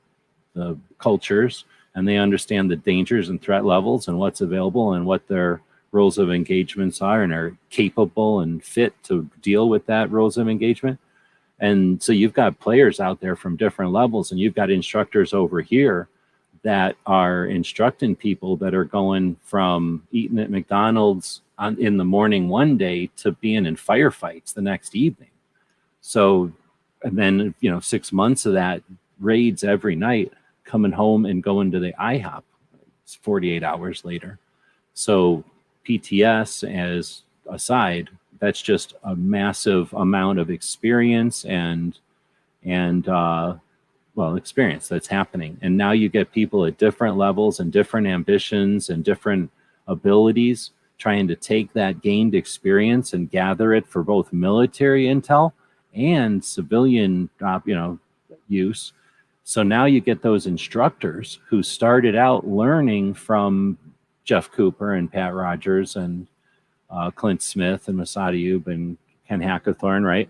cultures, and they understand the dangers and threat levels and what's available and what their roles of engagements are, and are capable and fit to deal with that roles of engagement. And so you've got players out there from different levels, and you've got instructors over here that are instructing people that are going from eating at McDonald's in the morning one day to being in firefights the next evening. So, and then, 6 months of that, raids every night, coming home and going to the IHOP 48 hours later. So PTS as aside, that's just a massive amount of experience and experience that's happening. And now you get people at different levels and different ambitions and different abilities trying to take that gained experience and gather it for both military intel and civilian use. So now you get those instructors who started out learning from Jeff Cooper and Pat Rogers and Clint Smith and Masad Ayub and Ken Hackathorn, right?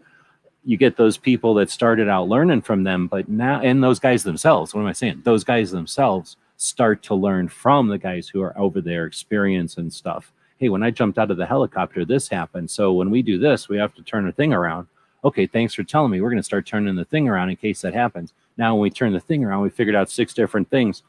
You get those people that started out learning from them, but now, and those guys themselves, what am I saying? Those guys themselves start to learn from the guys who are over there, experience and stuff. Hey, when I jumped out of the helicopter, this happened. So when we do this, we have to turn the thing around. Okay, thanks for telling me. We're going to start turning the thing around in case that happens. Now, when we turn the thing around, we figured out 6 different things.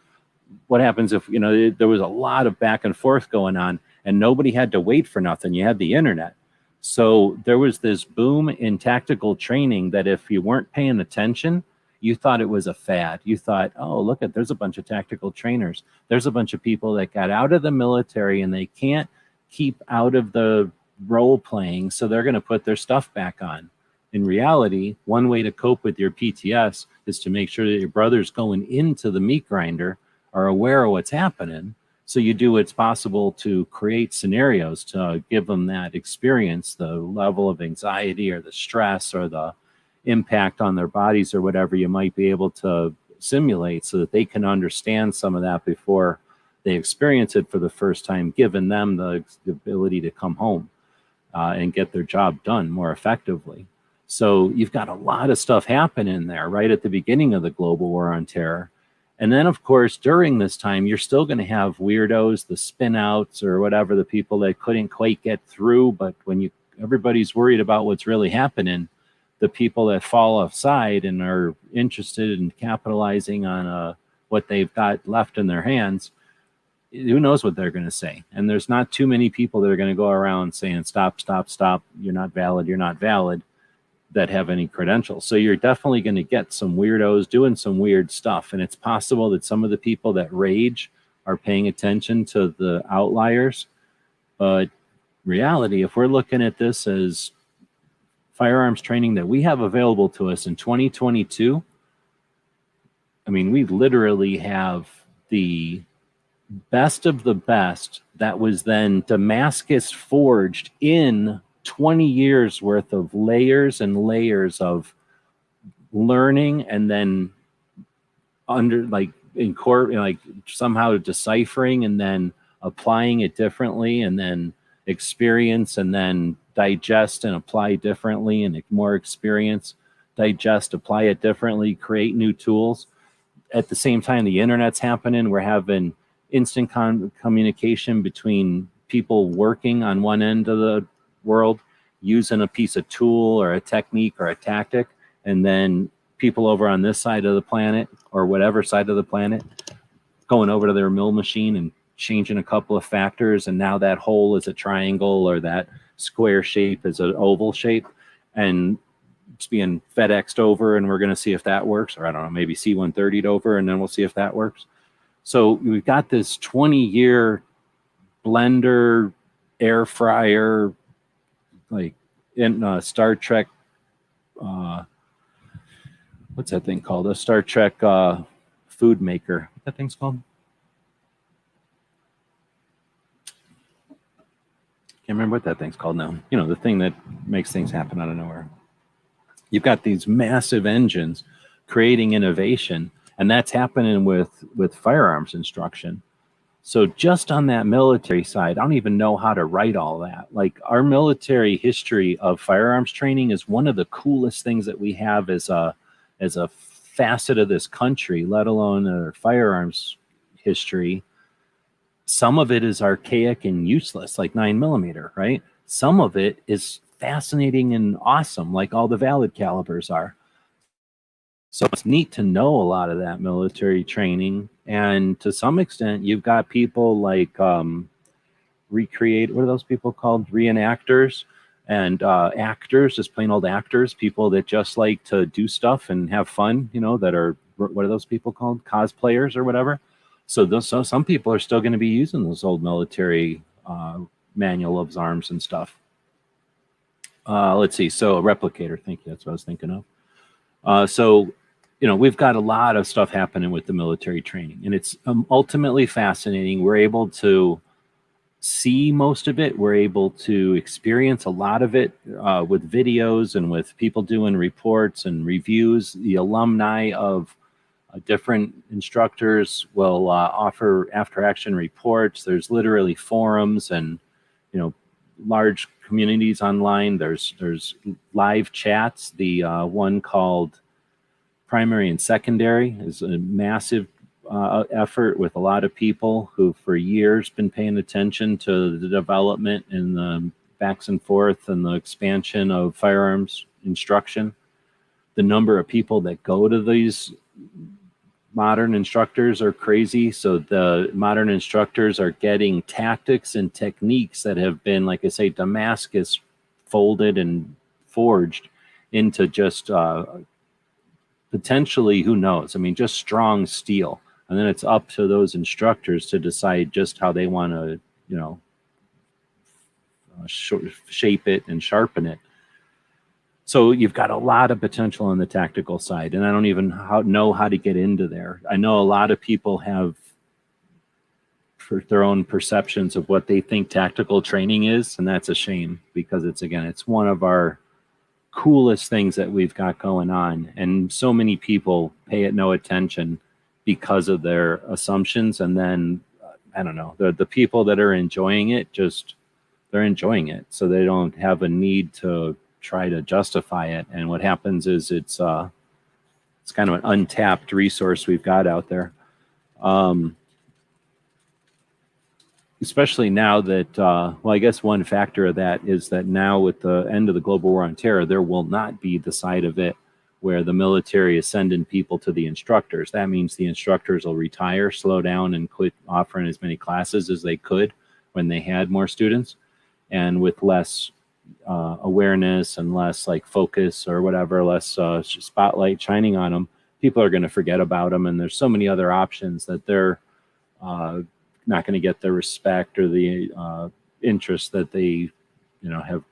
What happens if, there was a lot of back and forth going on and nobody had to wait for nothing? You had the internet. So there was this boom in tactical training that if you weren't paying attention, you thought it was a fad. You thought, oh, look at, there's a bunch of tactical trainers. There's a bunch of people that got out of the military and they can't keep out of the role playing, so they're going to put their stuff back on. In reality, one way to cope with your PTS is to make sure that your brothers going into the meat grinder are aware of what's happening. So you do what's possible to create scenarios to give them that experience, the level of anxiety or the stress or the impact on their bodies or whatever you might be able to simulate, so that they can understand some of that before they experience it for the first time, giving them the ability to come home and get their job done more effectively. So you've got a lot of stuff happening there right at the beginning of the global war on terror. And then, of course, during this time, you're still going to have weirdos, the spin outs or whatever, the people that couldn't quite get through. But when everybody's worried about what's really happening, the people that fall offside and are interested in capitalizing on what they've got left in their hands, who knows what they're going to say. And there's not too many people that are going to go around saying, stop, stop, stop, you're not valid, that have any credentials. So you're definitely going to get some weirdos doing some weird stuff. And it's possible that some of the people that rage are paying attention to the outliers. But reality, if we're looking at this as firearms training that we have available to us in 2022, I mean, we literally have the best of the best that was then Damascus forged in 20 years worth of layers and layers of learning, and then somehow deciphering and then applying it differently, and then experience and then digest and apply differently, and more experience, digest, apply it differently, create new tools. At the same time, the internet's happening. We're having instant communication between people working on one end of the world using a piece of tool or a technique or a tactic, and then people over on this side of the planet or whatever side of the planet going over to their mill machine and changing a couple of factors, and now that hole is a triangle or that square shape is an oval shape, and it's being FedExed over, and we're going to see if that works, or I don't know, maybe C-130'd over, and then we'll see if that works. So we've got this 20-year blender, air fryer, like in Star Trek, what's that thing called? A Star Trek food maker. What that thing's called? Can't remember what that thing's called now. The thing that makes things happen out of nowhere. You've got these massive engines creating innovation, and that's happening with firearms instruction. So just on that military side, I don't even know how to write all that. Like, our military history of firearms training is one of the coolest things that we have as a facet of this country, let alone our firearms history. Some of it is archaic and useless, like 9mm, right? Some of it is fascinating and awesome, like all the valid calibers are. So it's neat to know a lot of that military training. And to some extent, you've got people like recreate, what are those people called? Reenactors and actors, just plain old actors, people that just like to do stuff and have fun, that are, what are those people called? Cosplayers or whatever. So some people are still going to be using those old military manual of arms and stuff. Let's see. So a replicator, thank you. That's what I was thinking of. So we've got a lot of stuff happening with the military training, and it's ultimately fascinating. We're able to see most of it. We're able to experience a lot of it with videos and with people doing reports and reviews. The alumni of different instructors will offer after-action reports. There's literally forums and large communities online. There's live chats. The one called Primary and Secondary is a massive effort with a lot of people who for years been paying attention to the development and the backs and forth and the expansion of firearms instruction. The number of people that go to these modern instructors are crazy. So the modern instructors are getting tactics and techniques that have been, like I say, Damascus folded and forged into just potentially, who knows? I mean, just strong steel. And then it's up to those instructors to decide just how they want to, shape it and sharpen it. So you've got a lot of potential on the tactical side, and I don't even know how to get into there. I know a lot of people have their own perceptions of what they think tactical training is, and that's a shame, because it's one of our coolest things that we've got going on, and so many people pay it no attention because of their assumptions. And then I don't know, the people that are enjoying it, they're enjoying it, so they don't have a need to try to justify it. And what happens is it's kind of an untapped resource we've got out there, especially now that well, I guess one factor of that is that now with the end of the global war on terror, there will not be the side of it where the military is sending people to the instructors. That means the instructors will retire, slow down, and quit offering as many classes as they could when they had more students. And with less awareness and less like focus or whatever, less spotlight shining on them, people are going to forget about them. And there's so many other options that they're not going to get the respect or the interest that they have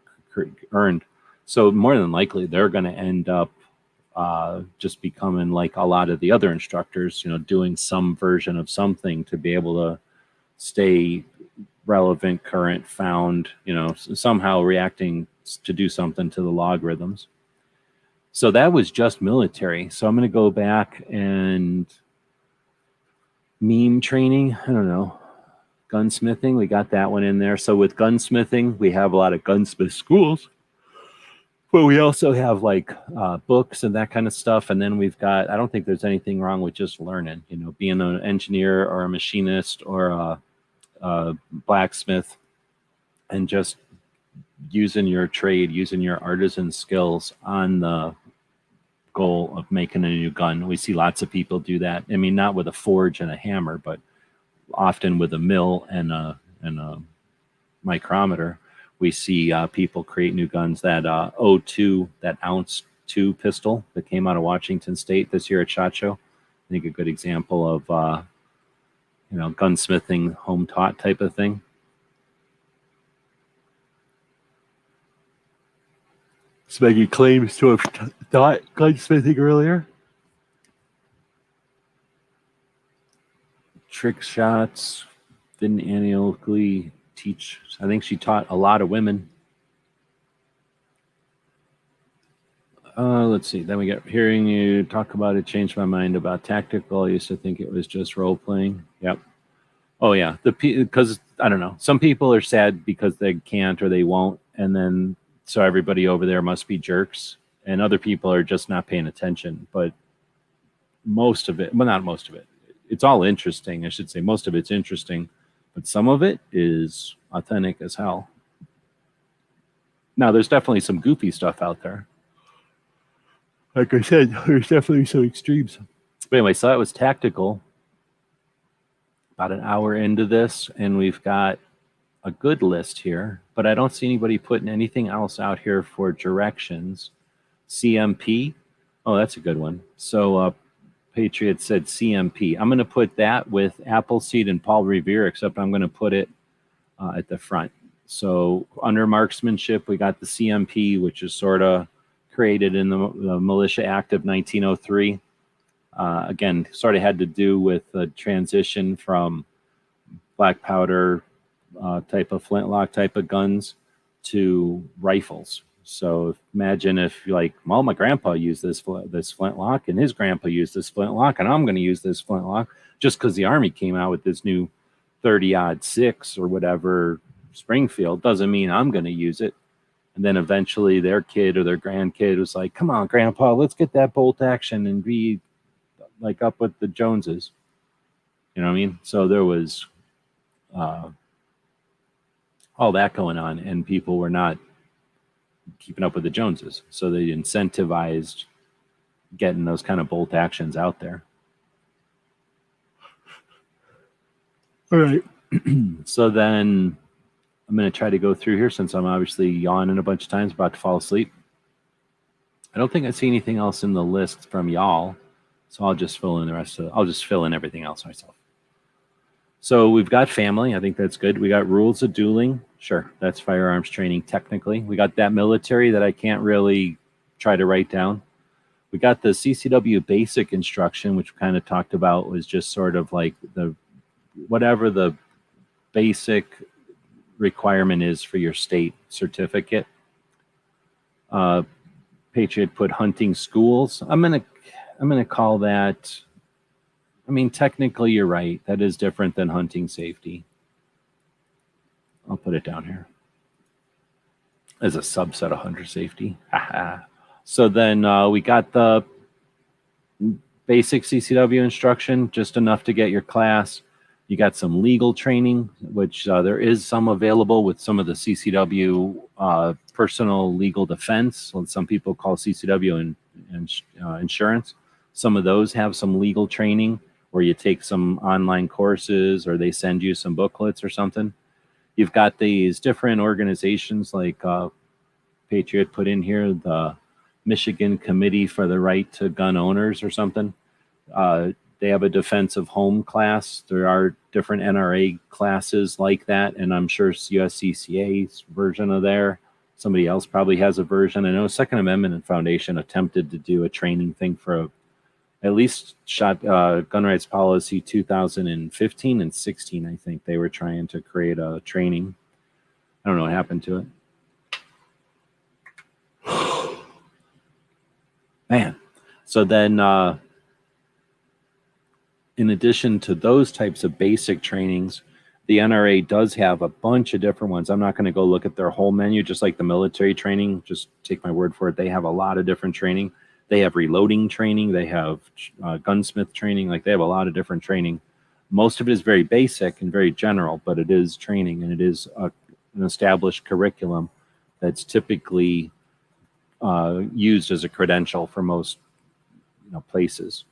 earned. So more than likely, they're going to end up just becoming like a lot of the other instructors, doing some version of something to be able to stay relevant, current, found, somehow reacting to do something to the logarithms. So that was just military. So I'm going to go back and meme training. I don't know. Gunsmithing, we got that one in there. So with gunsmithing, we have a lot of gunsmith schools, but we also have like books and that kind of stuff. And then we've got, I don't think there's anything wrong with just learning, being an engineer or a machinist or a blacksmith, and just using your trade, using your artisan skills on the goal of making a new gun. We see lots of people do that. I mean, not with a forge and a hammer, but often with a mill and a micrometer. We see people create new guns. That O2, that ounce 2 pistol that came out of Washington State this year at SHOT Show, I think a good example of gunsmithing, home taught type of thing. Smeggy claims to have taught gunsmithing earlier. Trick shots, didn't annually teach. I think she taught a lot of women. Let's see. Then we get hearing you talk about it changed my mind about tactical. I used to think it was just role playing. Yep. Oh yeah. Because I don't know. Some people are sad because they can't or they won't, and then so everybody over there must be jerks, and other people are just not paying attention. But most of it, well, not most of it. It's all interesting. I should say most of it's interesting, but some of it is authentic as hell. Now, there's definitely some goofy stuff out there. Like I said, there's definitely some extremes. But anyway, so that was tactical. About an hour into this, and we've got a good list here, but I don't see anybody putting anything else out here for directions. CMP. Oh, that's a good one. So Patriot said CMP. I'm going to put that with Appleseed and Paul Revere, except I'm going to put it at the front. So under marksmanship, we got the CMP, which is sort of created in the Militia Act of 1903. Again, sort of had to do with the transition from black powder type of flintlock type of guns to rifles. So imagine if you're like, well, my grandpa used this flintlock, and his grandpa used this flintlock, and I'm going to use this flintlock just because the Army came out with this new 30-06 or whatever Springfield doesn't mean I'm going to use it. And then eventually their kid or their grandkid was like, come on, Grandpa, let's get that bolt action and be like up with the Joneses. You know what I mean? So there was all that going on, and people were not keeping up with the Joneses. So they incentivized getting those kind of bolt actions out there. All right. So then I'm going to try to go through here since I'm obviously yawning a bunch of times, about to fall asleep. I don't think I see anything else in the list from y'all. So I'll just fill in the rest of I'll just fill in everything else myself. So we've got family. I think that's good. We got rules of dueling. Sure, that's firearms training technically. We got that military that I can't really try to write down. We got the CCW Basic Instruction, which we kind of talked about, was just sort of like the whatever the basic requirement is for your state certificate. Patriot put hunting schools. I'm gonna call that. I mean, technically, you're right. That is different than hunting safety. I'll put it down here as a subset of hunter safety. So then we got the basic CCW instruction, just enough to get your class. You got some legal training, which there is some available with some of the CCW personal legal defense, what some people call CCW insurance. Some of those have some legal training where you take some online courses or they send you some booklets or something. You've got these different organizations like Patriot put in here, the Michigan Committee for the Right to Gun Owners or something. They have a defensive home class. There are different NRA classes like that, and I'm sure USCCA's version of there. Somebody else probably has a version. I know Second Amendment Foundation attempted to do a training thing for at least gun rights policy 2015 and 16. I think they were trying to create a training. I don't know what happened to it. Man. So then in addition to those types of basic trainings, the NRA does have a bunch of different ones. I'm not going to go look at their whole menu, just like the military training. Just take my word for it. They have a lot of different training. They have reloading training. They have gunsmith training. Like, they have a lot of different training. Most of it is very basic and very general, but it is training, and it is an established curriculum that's typically used as a credential for most places.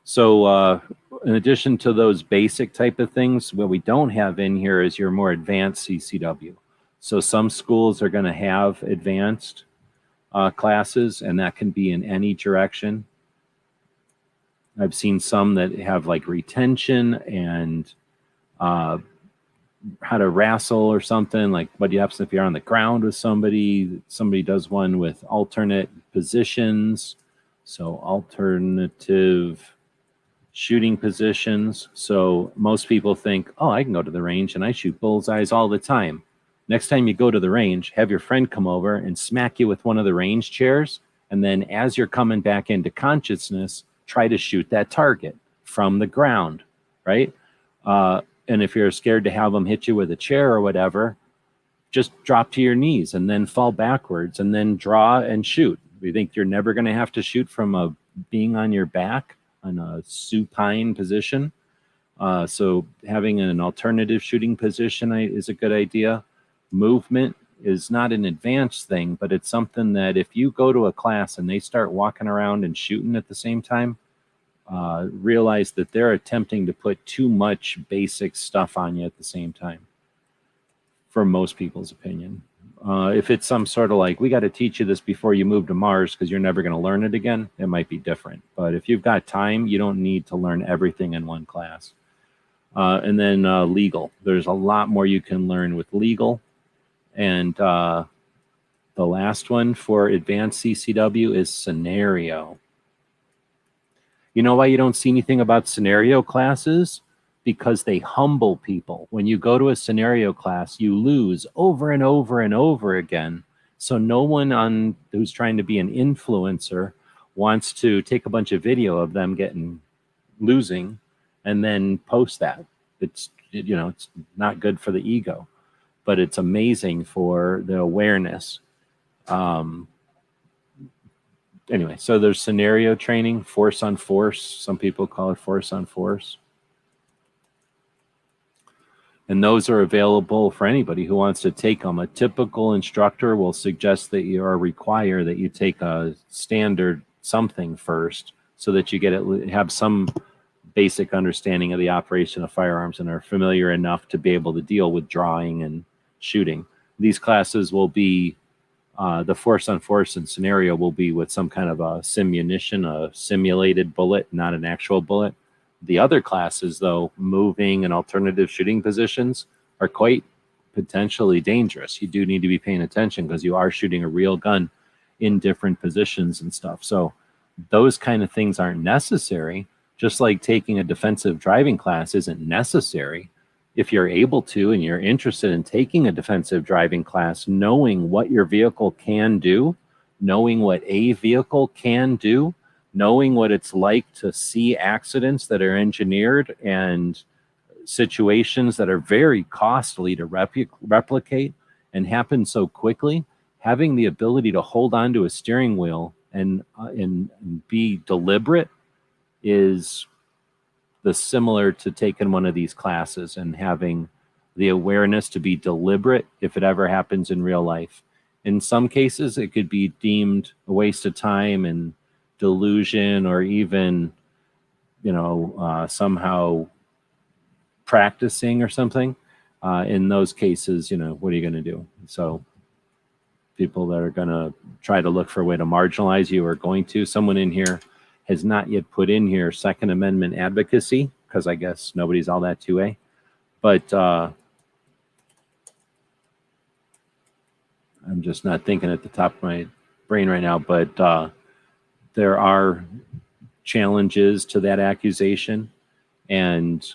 So in addition to those basic type of things, what we don't have in here is your more advanced CCW. So some schools are going to have advanced classes, and that can be in any direction. I've seen some that have like retention and how to wrestle or something, like what happens if you're on the ground with somebody. Somebody does one with alternate positions. So alternative shooting positions. So most people think, oh, I can go to the range and I shoot bullseyes all the time. Next time you go to the range, have your friend come over and smack you with one of the range chairs. And then as you're coming back into consciousness, try to shoot that target from the ground, right? And if you're scared to have them hit you with a chair or whatever, just drop to your knees and then fall backwards and then draw and shoot. We think you're never going to have to shoot from being on your back in a supine position. So having an alternative shooting position is a good idea. Movement is not an advanced thing, but it's something that if you go to a class and they start walking around and shooting at the same time, realize that they're attempting to put too much basic stuff on you at the same time, for most people's opinion. If it's some sort of like, we got to teach you this before you move to Mars because you're never going to learn it again, it might be different. But if you've got time, you don't need to learn everything in one class. And then legal. There's a lot more you can learn with legal. And the last one for advanced CCW is scenario. You know why you don't see anything about scenario classes? Because they humble people. When you go to a scenario class, you lose over and over and over again. So no one who's trying to be an influencer wants to take a bunch of video of them losing and then post that. It's not good for the ego, but it's amazing for the awareness. Anyway, so there's scenario training, force on force. Some people call it force on force. And those are available for anybody who wants to take them. A typical instructor will suggest that you or require that you take a standard something first so that you have some basic understanding of the operation of firearms and are familiar enough to be able to deal with drawing and shooting. These classes will be, the force on force and scenario will be with some kind of a simunition, a simulated bullet, not an actual bullet. The other classes, though, moving and alternative shooting positions, are quite potentially dangerous. You do need to be paying attention because you are shooting a real gun in different positions and stuff. So those kind of things aren't necessary, just like taking a defensive driving class isn't necessary. If you're able to and you're interested in taking a defensive driving class, knowing what your vehicle can do, knowing what a vehicle can do, knowing what it's like to see accidents that are engineered and situations that are very costly to replicate and happen so quickly, having the ability to hold onto a steering wheel and be deliberate is similar to taking one of these classes and having the awareness to be deliberate if it ever happens in real life. In some cases, it could be deemed a waste of time and delusion, or even, somehow practicing or something. In those cases, what are you going to do? So people that are going to try to look for a way to marginalize you are going to. Someone in here has not yet put in here Second Amendment advocacy, because I guess nobody's all that 2A. But I'm just not thinking at the top of my brain right now. But there are challenges to that accusation. And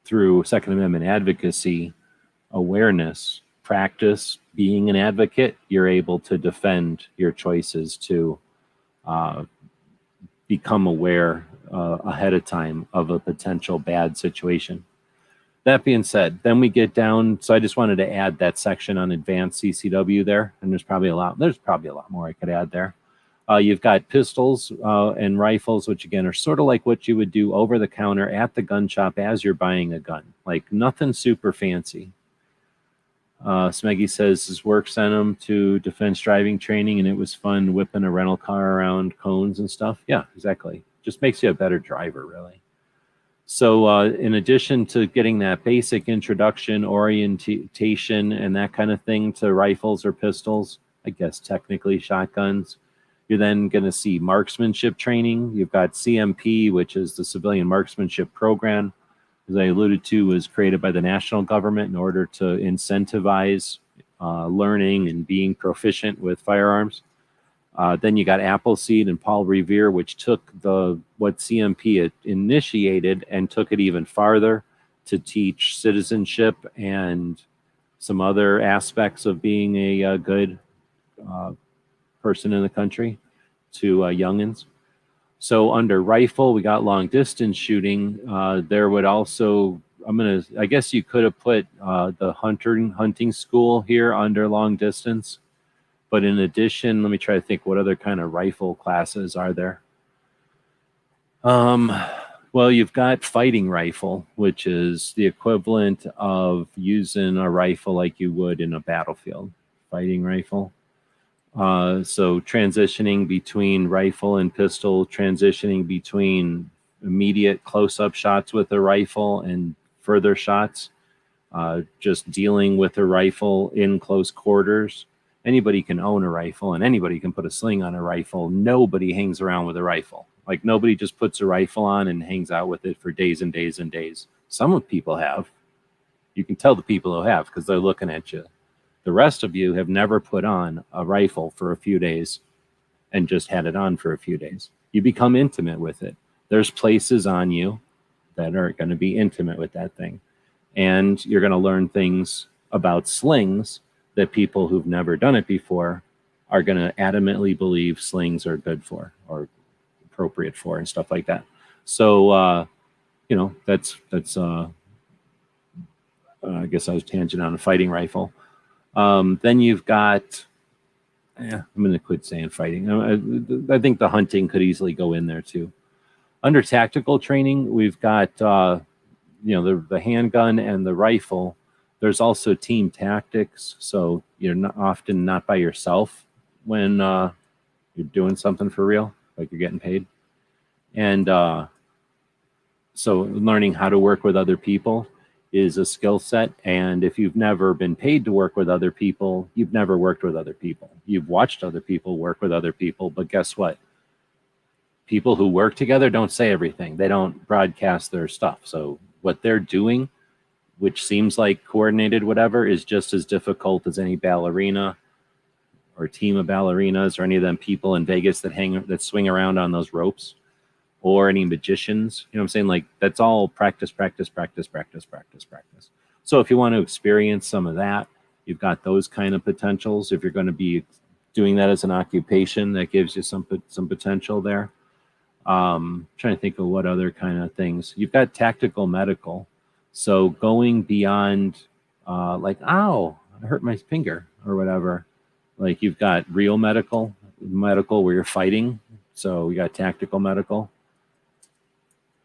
through Second Amendment advocacy, awareness, practice, being an advocate, you're able to defend your choices to become aware ahead of time of a potential bad situation. That being said, then we get down. So I just wanted to add that section on advanced CCW there, and there's probably a lot more I could add there. You've got pistols and rifles, which again are sort of like what you would do over the counter at the gun shop as you're buying a gun, like nothing super fancy. Smeggy says his work sent him to defense driving training, and it was fun whipping a rental car around cones and stuff. Yeah, exactly. Just makes you a better driver, really. So in addition to getting that basic introduction, orientation, and that kind of thing to rifles or pistols, I guess technically shotguns, you're then going to see marksmanship training. You've got CMP, which is the Civilian Marksmanship Program. As I alluded to, was created by the national government in order to incentivize learning and being proficient with firearms. Then you got Appleseed and Paul Revere, which took what CMP had initiated and took it even farther to teach citizenship and some other aspects of being a good person in the country to youngins. So under rifle, we got long distance shooting. There would also, I guess you could have put the hunting school here under long distance. But in addition, let me try to think what other kind of rifle classes are there. Well, you've got fighting rifle, which is the equivalent of using a rifle like you would in a battlefield. Fighting rifle. So transitioning between rifle and pistol, transitioning between immediate close-up shots with a rifle and further shots, just dealing with a rifle in close quarters. Anybody can own a rifle and anybody can put a sling on a rifle. Nobody hangs around with a rifle. Like nobody just puts a rifle on and hangs out with it for days and days and days. Some people have. You can tell the people who have because they're looking at you. The rest of you have never put on a rifle for a few days and just had it on for a few days. You become intimate with it. There's places on you that are going to be intimate with that thing. And you're going to learn things about slings that people who've never done it before are going to adamantly believe slings are good for or appropriate for and stuff like that. So, that's I guess I was tangent on a fighting rifle. Then you've got, I'm going to quit saying fighting. I think the hunting could easily go in there too. Under tactical training, we've got the handgun and the rifle, there's also team tactics. So you're often not by yourself when you're doing something for real, like you're getting paid. And so learning how to work with other people is a skill set. And if you've never been paid to work with other people, you've never worked with other people. You've watched other people work with other people, but guess what? People who work together don't say everything. They don't broadcast their stuff. So what they're doing, which seems like coordinated whatever, is just as difficult as any ballerina or team of ballerinas or any of them people in Vegas that swing around on those ropes, or any magicians. You know what I'm saying? Like, that's all practice. So if you want to experience some of that, you've got those kind of potentials. If you're going to be doing that as an occupation, that gives you some potential there. Trying to think of what other kind of things. You've got tactical medical. So going beyond like, ow, I hurt my finger or whatever. Like, you've got real medical where you're fighting. So we got tactical medical.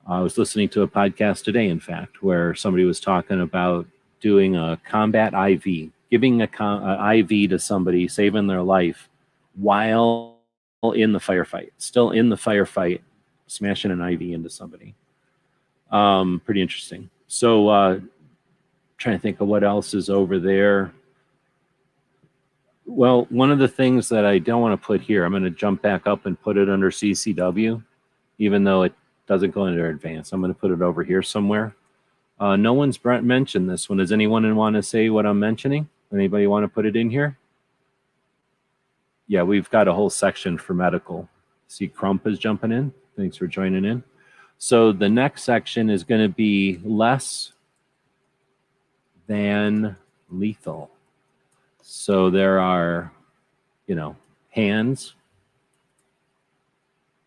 I was listening to a podcast today, in fact, where somebody was talking about doing a combat IV, giving a IV to somebody, saving their life while in the firefight, still in the firefight, smashing an IV into somebody. Pretty interesting. So trying to think of what else is over there. Well, one of the things that I don't want to put here, I'm going to jump back up and put it under CCW, even though it doesn't go into advanced. I'm going to put it over here somewhere. No one's mentioned this one. Does anyone want to say what I'm mentioning? Anybody want to put it in here? Yeah, we've got a whole section for medical. See, Crump is jumping in. Thanks for joining in. So the next section is going to be less than lethal. So there are, hands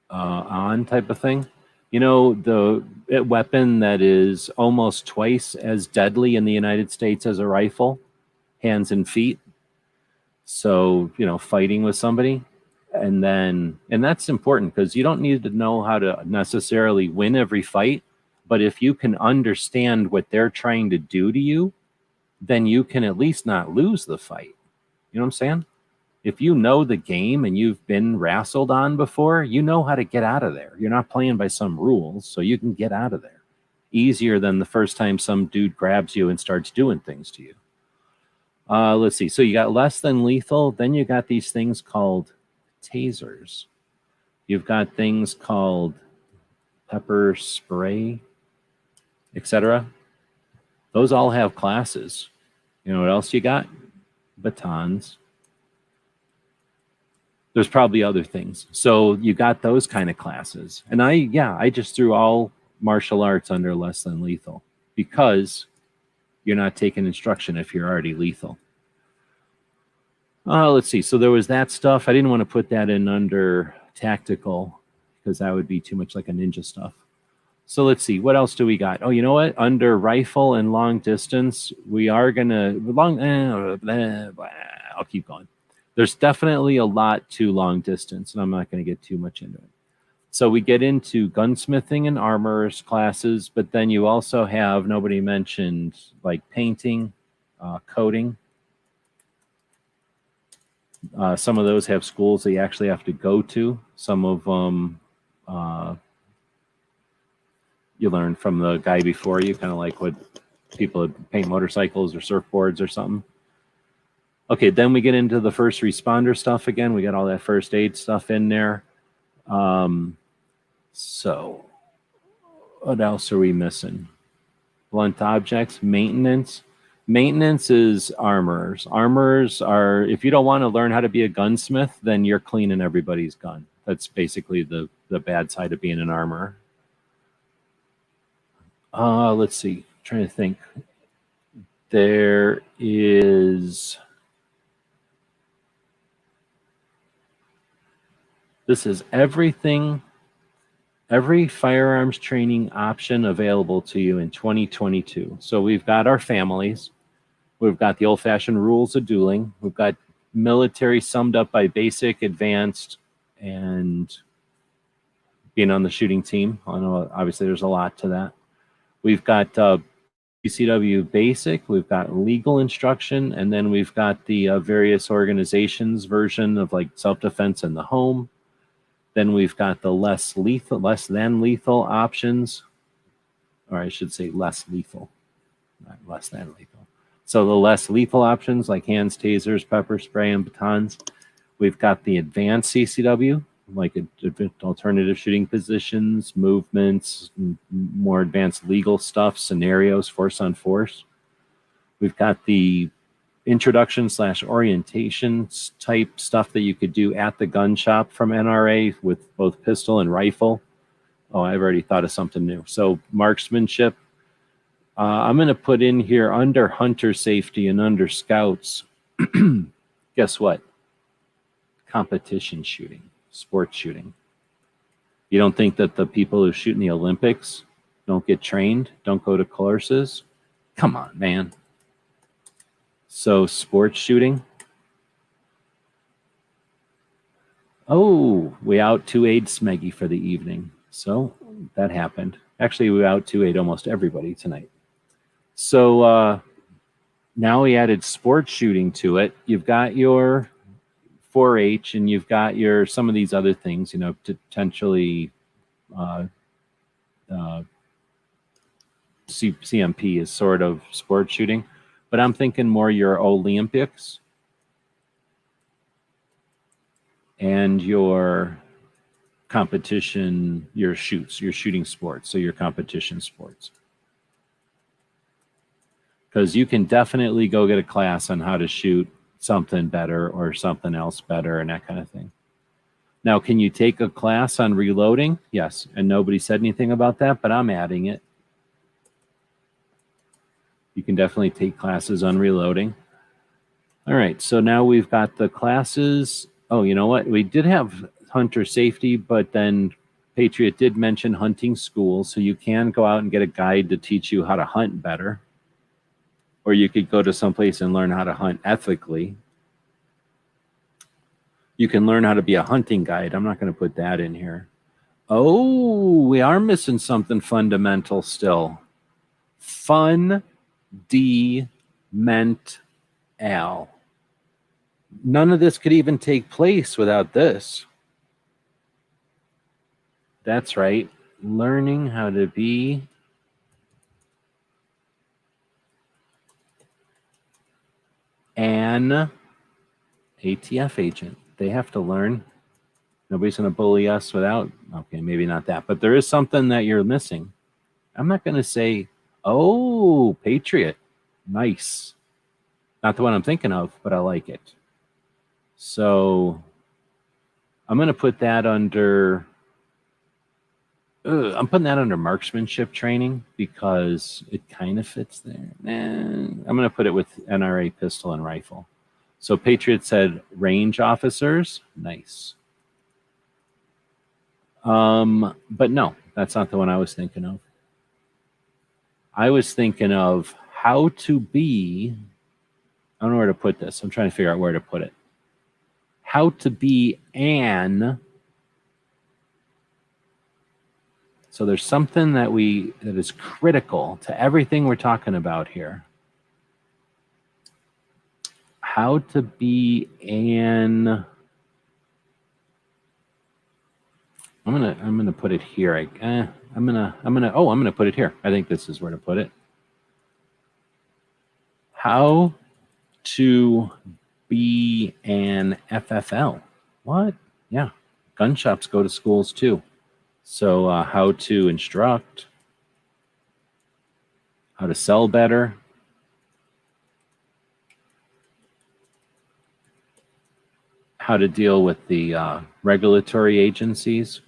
on type of thing. The weapon that is almost twice as deadly in the United States as a rifle, hands and feet. So, fighting with somebody. And that's important because you don't need to know how to necessarily win every fight. But if you can understand what they're trying to do to you, then you can at least not lose the fight. You know what I'm saying? If you know the game and you've been wrestled on before, you know how to get out of there. You're not playing by some rules, so you can get out of there easier than the first time some dude grabs you and starts doing things to you. Let's see. So you got less than lethal. Then you got these things called tasers. You've got things called pepper spray, etc. Those all have classes. You know what else you got? Batons. There's probably other things. So you got those kind of classes. And I just threw all martial arts under less than lethal because you're not taking instruction if you're already lethal. Let's see. So there was that stuff. I didn't want to put that in under tactical because that would be too much like a ninja stuff. So let's see. What else do we got? Oh, you know what? Under rifle and long distance, we are going to... I'll keep going. There's definitely a lot to long distance, and I'm not going to get too much into it. So we get into gunsmithing and armorers classes, but then you also have, nobody mentioned, like painting, coding. Some of those have schools that you actually have to go to. Some of them you learn from the guy before you, kind of like what people paint motorcycles or surfboards or something. Okay, then we get into the first responder stuff again. We got all that first aid stuff in there. So what else are we missing? Blunt objects, maintenance. Maintenance is armorers. Armorers are, if you don't want to learn how to be a gunsmith, then you're cleaning everybody's gun. That's basically the bad side of being an armorer. Let's see, I'm trying to think. There is... This is everything, every firearms training option available to you in 2022. So we've got our families. We've got the old-fashioned rules of dueling. We've got military summed up by basic, advanced, and being on the shooting team. I know obviously there's a lot to that. We've got CCW Basic, we've got legal instruction, and then we've got the various organizations version of like self-defense in the home. Then we've got the less than lethal options, or I should say less lethal, not less than lethal. So the less lethal options like hands, tasers, pepper spray, and batons. We've got the advanced CCW, like alternative shooting positions, movements, more advanced legal stuff, scenarios, force on force. We've got the introduction / orientation type stuff that you could do at the gun shop from NRA with both pistol and rifle. Oh, I've already thought of something new. So marksmanship. I'm going to put in here under hunter safety and under scouts. Guess what? Competition shooting, sports shooting. You don't think that the people who shoot in the Olympics don't get trained, don't go to courses? Come on, man. So sports shooting. Oh, we out 2-8 Smeggy for the evening. So that happened. Actually, we out 2-8 almost everybody tonight. So now we added sports shooting to it. You've got your 4-H and you've got your some of these other things, you know, potentially CMP is sort of sports shooting. But I'm thinking more your Olympics and your competition, your shooting sports, so your competition sports. Because you can definitely go get a class on how to shoot something better or something else better and that kind of thing. Now, can you take a class on reloading? Yes, and nobody said anything about that, but I'm adding it. You can definitely take classes on reloading. All right, so now we've got the classes. Oh, you know what? We did have hunter safety, but then Patriot did mention hunting school, so you can go out and get a guide to teach you how to hunt better. Or you could go to someplace and learn how to hunt ethically. You can learn how to be a hunting guide. I'm not going to put that in here. Oh, we are missing something fundamental still. Fundamental. None of this could even take place without this. That's right. Learning how to be an ATF agent. They have to learn. Nobody's going to bully us without. Okay, maybe not that. But there is something that you're missing. I'm not going to say, oh, Patriot. Nice. Not the one I'm thinking of, but I like it. So I'm going to put that under, I'm putting that under marksmanship training because it kind of fits there. I'm going to put it with NRA pistol and rifle. So Patriot said range officers. Nice. But no, that's not the one I was thinking of. I was thinking of how to be, I don't know where to put this. I'm trying to figure out where to put it. How to be an, so there's something that is critical to everything we're talking about here. How to be an, I'm gonna put it here. I'm gonna put it here. I think this is where to put it. How to be an FFL. What? Yeah. Gun shops go to schools too. So how to instruct, how to sell better, how to deal with the regulatory agencies.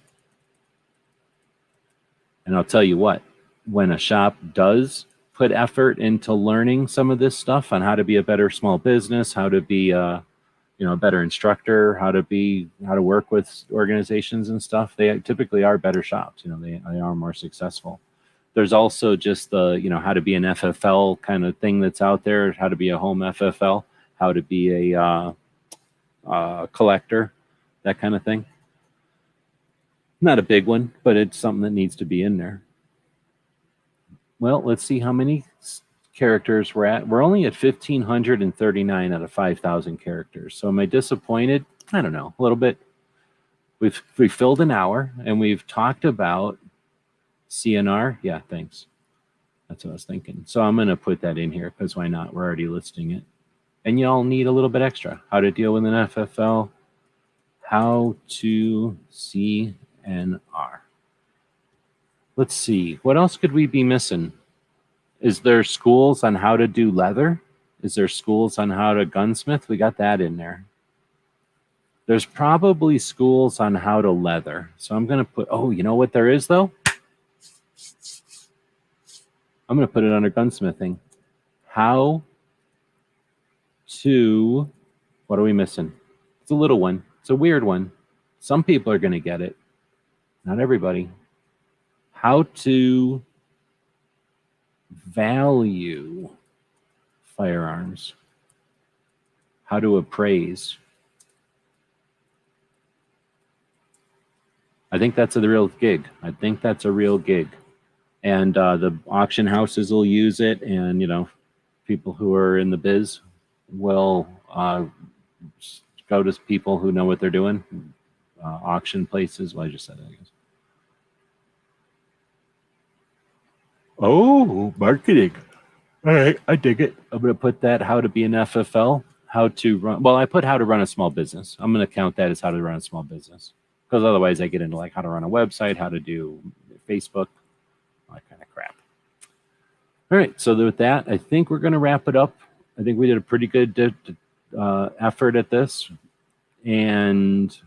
And I'll tell you what, when a shop does put effort into learning some of this stuff on how to be a better small business, how to be a better instructor, how to work with organizations and stuff, they typically are better shops. They are more successful. There's also just the, how to be an FFL kind of thing that's out there, how to be a home FFL, how to be a collector, that kind of thing. Not a big one, but it's something that needs to be in there. Well, let's see how many characters we're at. We're only at 1,539 out of 5,000 characters. So am I disappointed? I don't know, a little bit. We've filled an hour and we've talked about CNR. Yeah, thanks. That's what I was thinking. So I'm going to put that in here because why not? We're already listing it. And y'all need a little bit extra. How to deal with an FFL, how to CNR. Let's see. What else could we be missing? Is there schools on how to do leather? Is there schools on how to gunsmith? We got that in there. There's probably schools on how to leather. So I'm going to put, oh, you know what there is though? I'm going to put it under gunsmithing. How to, what are we missing? It's a little one. It's a weird one. Some people are going to get it. Not everybody. How to value firearms. How to appraise. I think that's a real gig. I think that's a real gig. And the auction houses will use it, and, you know, people who are in the biz will go to people who know what they're doing. Auction places. Well, I just said that, I guess. Oh, marketing. All right, I dig it. I'm going to put that how to be an FFL, how to run. Well, I put how to run a small business. I'm going to count that as how to run a small business, because otherwise I get into like how to run a website, how to do Facebook, all that kind of crap. All right, so with that, I think we're going to wrap it up. I think we did a pretty good effort at this, and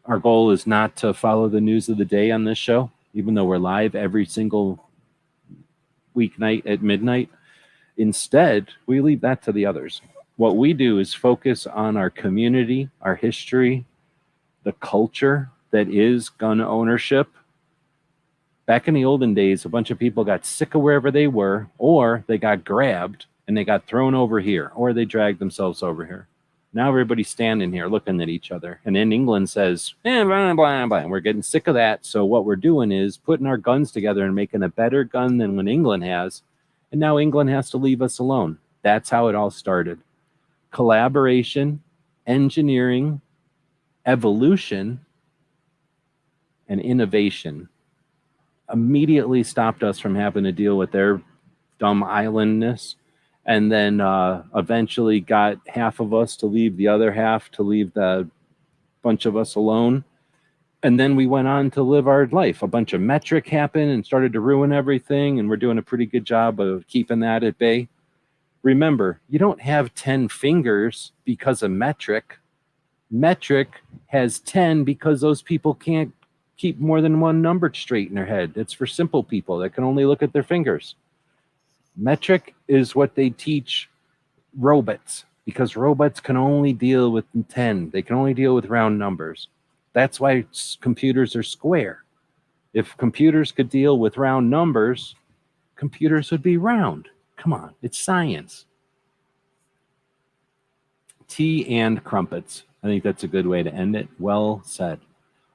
our goal is not to follow the news of the day on this show, even though we're live every single weeknight at midnight. Instead, we leave that to the others. What we do is focus on our community, our history, the culture that is gun ownership. Back in the olden days, a bunch of people got sick of wherever they were, or they got grabbed and they got thrown over here, or they dragged themselves over here. Now everybody's standing here looking at each other. And then England says, blah, blah, blah. And we're getting sick of that. So what we're doing is putting our guns together and making a better gun than what England has. And now England has to leave us alone. That's how it all started. Collaboration, engineering, evolution, and innovation immediately stopped us from having to deal with their dumb islandness. And then eventually got half of us to leave, the other half to leave the bunch of us alone. And then we went on to live our life. A bunch of metric happened and started to ruin everything. And we're doing a pretty good job of keeping that at bay. Remember, you don't have 10 fingers because of metric. Metric has 10 because those people can't keep more than one number straight in their head. It's for simple people that can only look at their fingers. Metric is what they teach robots, because robots can only deal with 10. They can only deal with round numbers. That's why computers are square. If computers could deal with round numbers, computers would be round. Come on, it's science. Tea and crumpets. I think that's a good way to end it. Well said.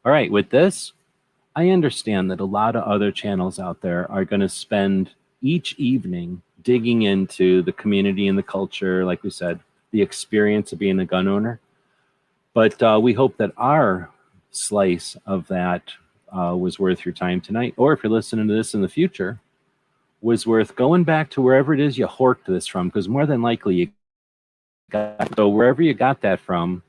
All right, with this, I understand that a lot of other channels out there are going to spend each evening digging into the community and the culture, like we said, the experience of being a gun owner. But we hope that our slice of that was worth your time tonight. Or if you're listening to this in the future, was worth going back to wherever it is you horked this from, because more than likely you got, so wherever you got that from,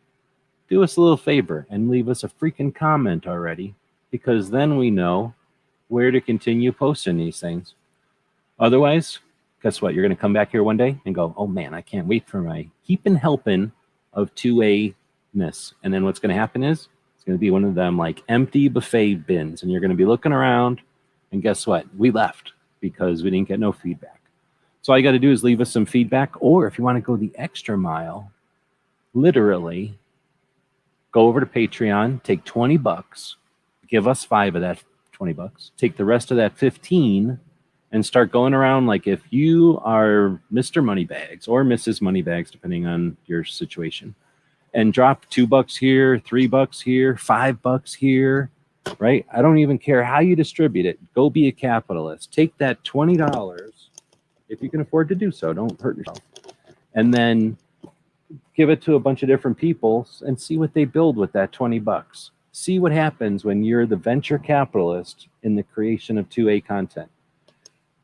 do us a little favor and leave us a freaking comment already, because then we know where to continue posting these things. Otherwise, guess what? You're going to come back here one day and go, oh man, I can't wait for my keeping helping of 2A-ness. And then what's going to happen is it's going to be one of them like empty buffet bins. And you're going to be looking around, and guess what? We left because we didn't get no feedback. So all you got to do is leave us some feedback. Or if you want to go the extra mile, literally go over to Patreon, take $20, give us 5 of that $20, take the rest of that 15 and start going around like if you are Mr. Moneybags or Mrs. Moneybags, depending on your situation, and drop $2 here, $3 here, $5 here, right? I don't even care how you distribute it. Go be a capitalist. Take that $20, if you can afford to do so, don't hurt yourself, and then give it to a bunch of different people and see what they build with that $20. See what happens when you're the venture capitalist in the creation of 2A content.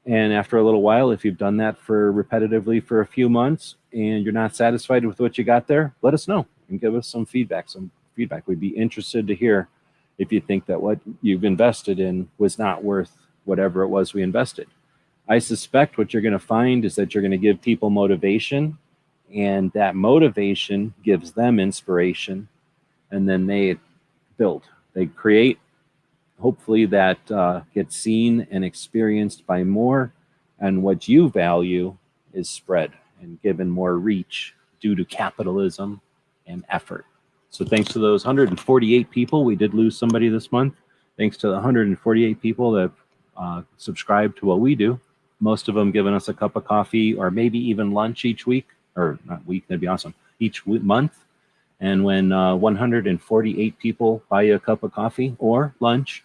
And after a little while, if you've done that for repetitively for a few months and you're not satisfied with what you got there, let us know and give us some feedback. We'd be interested to hear if you think that what you've invested in was not worth whatever it was we invested. I suspect what you're going to find is that you're going to give people motivation, and that motivation gives them inspiration, and then they build, they create. Hopefully that gets seen and experienced by more, and what you value is spread and given more reach due to capitalism and effort. So thanks to those 148 people, we did lose somebody this month. Thanks to the 148 people that subscribe to what we do, most of them giving us a cup of coffee or maybe even lunch each week, or not week, that'd be awesome, each month. And when 148 people buy you a cup of coffee or lunch,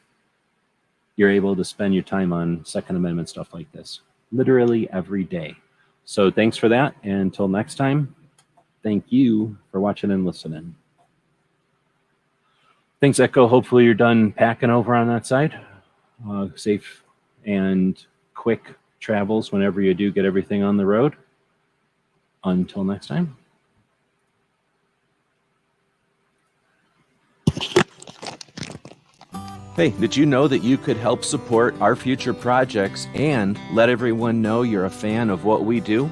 you're able to spend your time on Second Amendment stuff like this, literally every day. So thanks for that. And until next time, thank you for watching and listening. Thanks, Echo. Hopefully you're done packing over on that side. Safe and quick travels whenever you do get everything on the road. Until next time. Hey, did you know that you could help support our future projects and let everyone know you're a fan of what we do?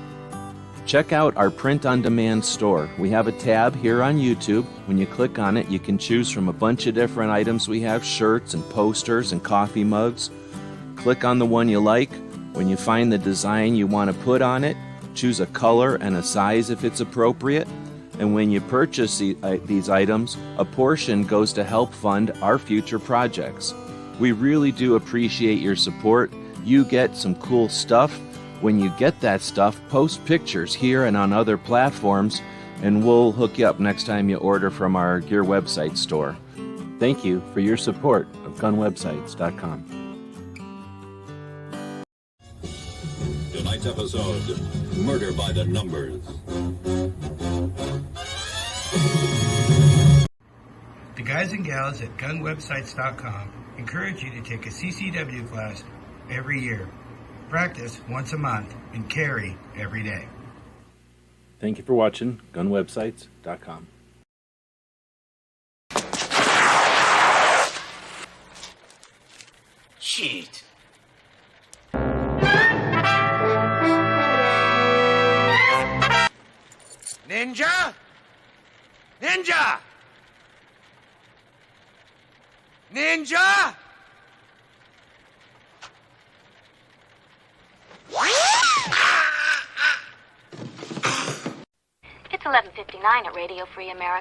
Check out our print-on-demand store. We have a tab here on YouTube. When you click on it, you can choose from a bunch of different items. We have shirts and posters and coffee mugs. Click on the one you like. When you find the design you want to put on it, choose a color and a size if it's appropriate. And when you purchase these items, a portion goes to help fund our future projects. We really do appreciate your support. You get some cool stuff. When you get that stuff, post pictures here and on other platforms, and we'll hook you up next time you order from our Gear website store. Thank you for your support of gunwebsites.com. Tonight's episode, Murder by the Numbers. The guys and gals at gunwebsites.com encourage you to take a CCW class every year, practice once a month, and carry every day. Thank you for watching gunwebsites.com. Shit. Ninja! Ninja! Ninja! It's 11:59 at Radio Free America.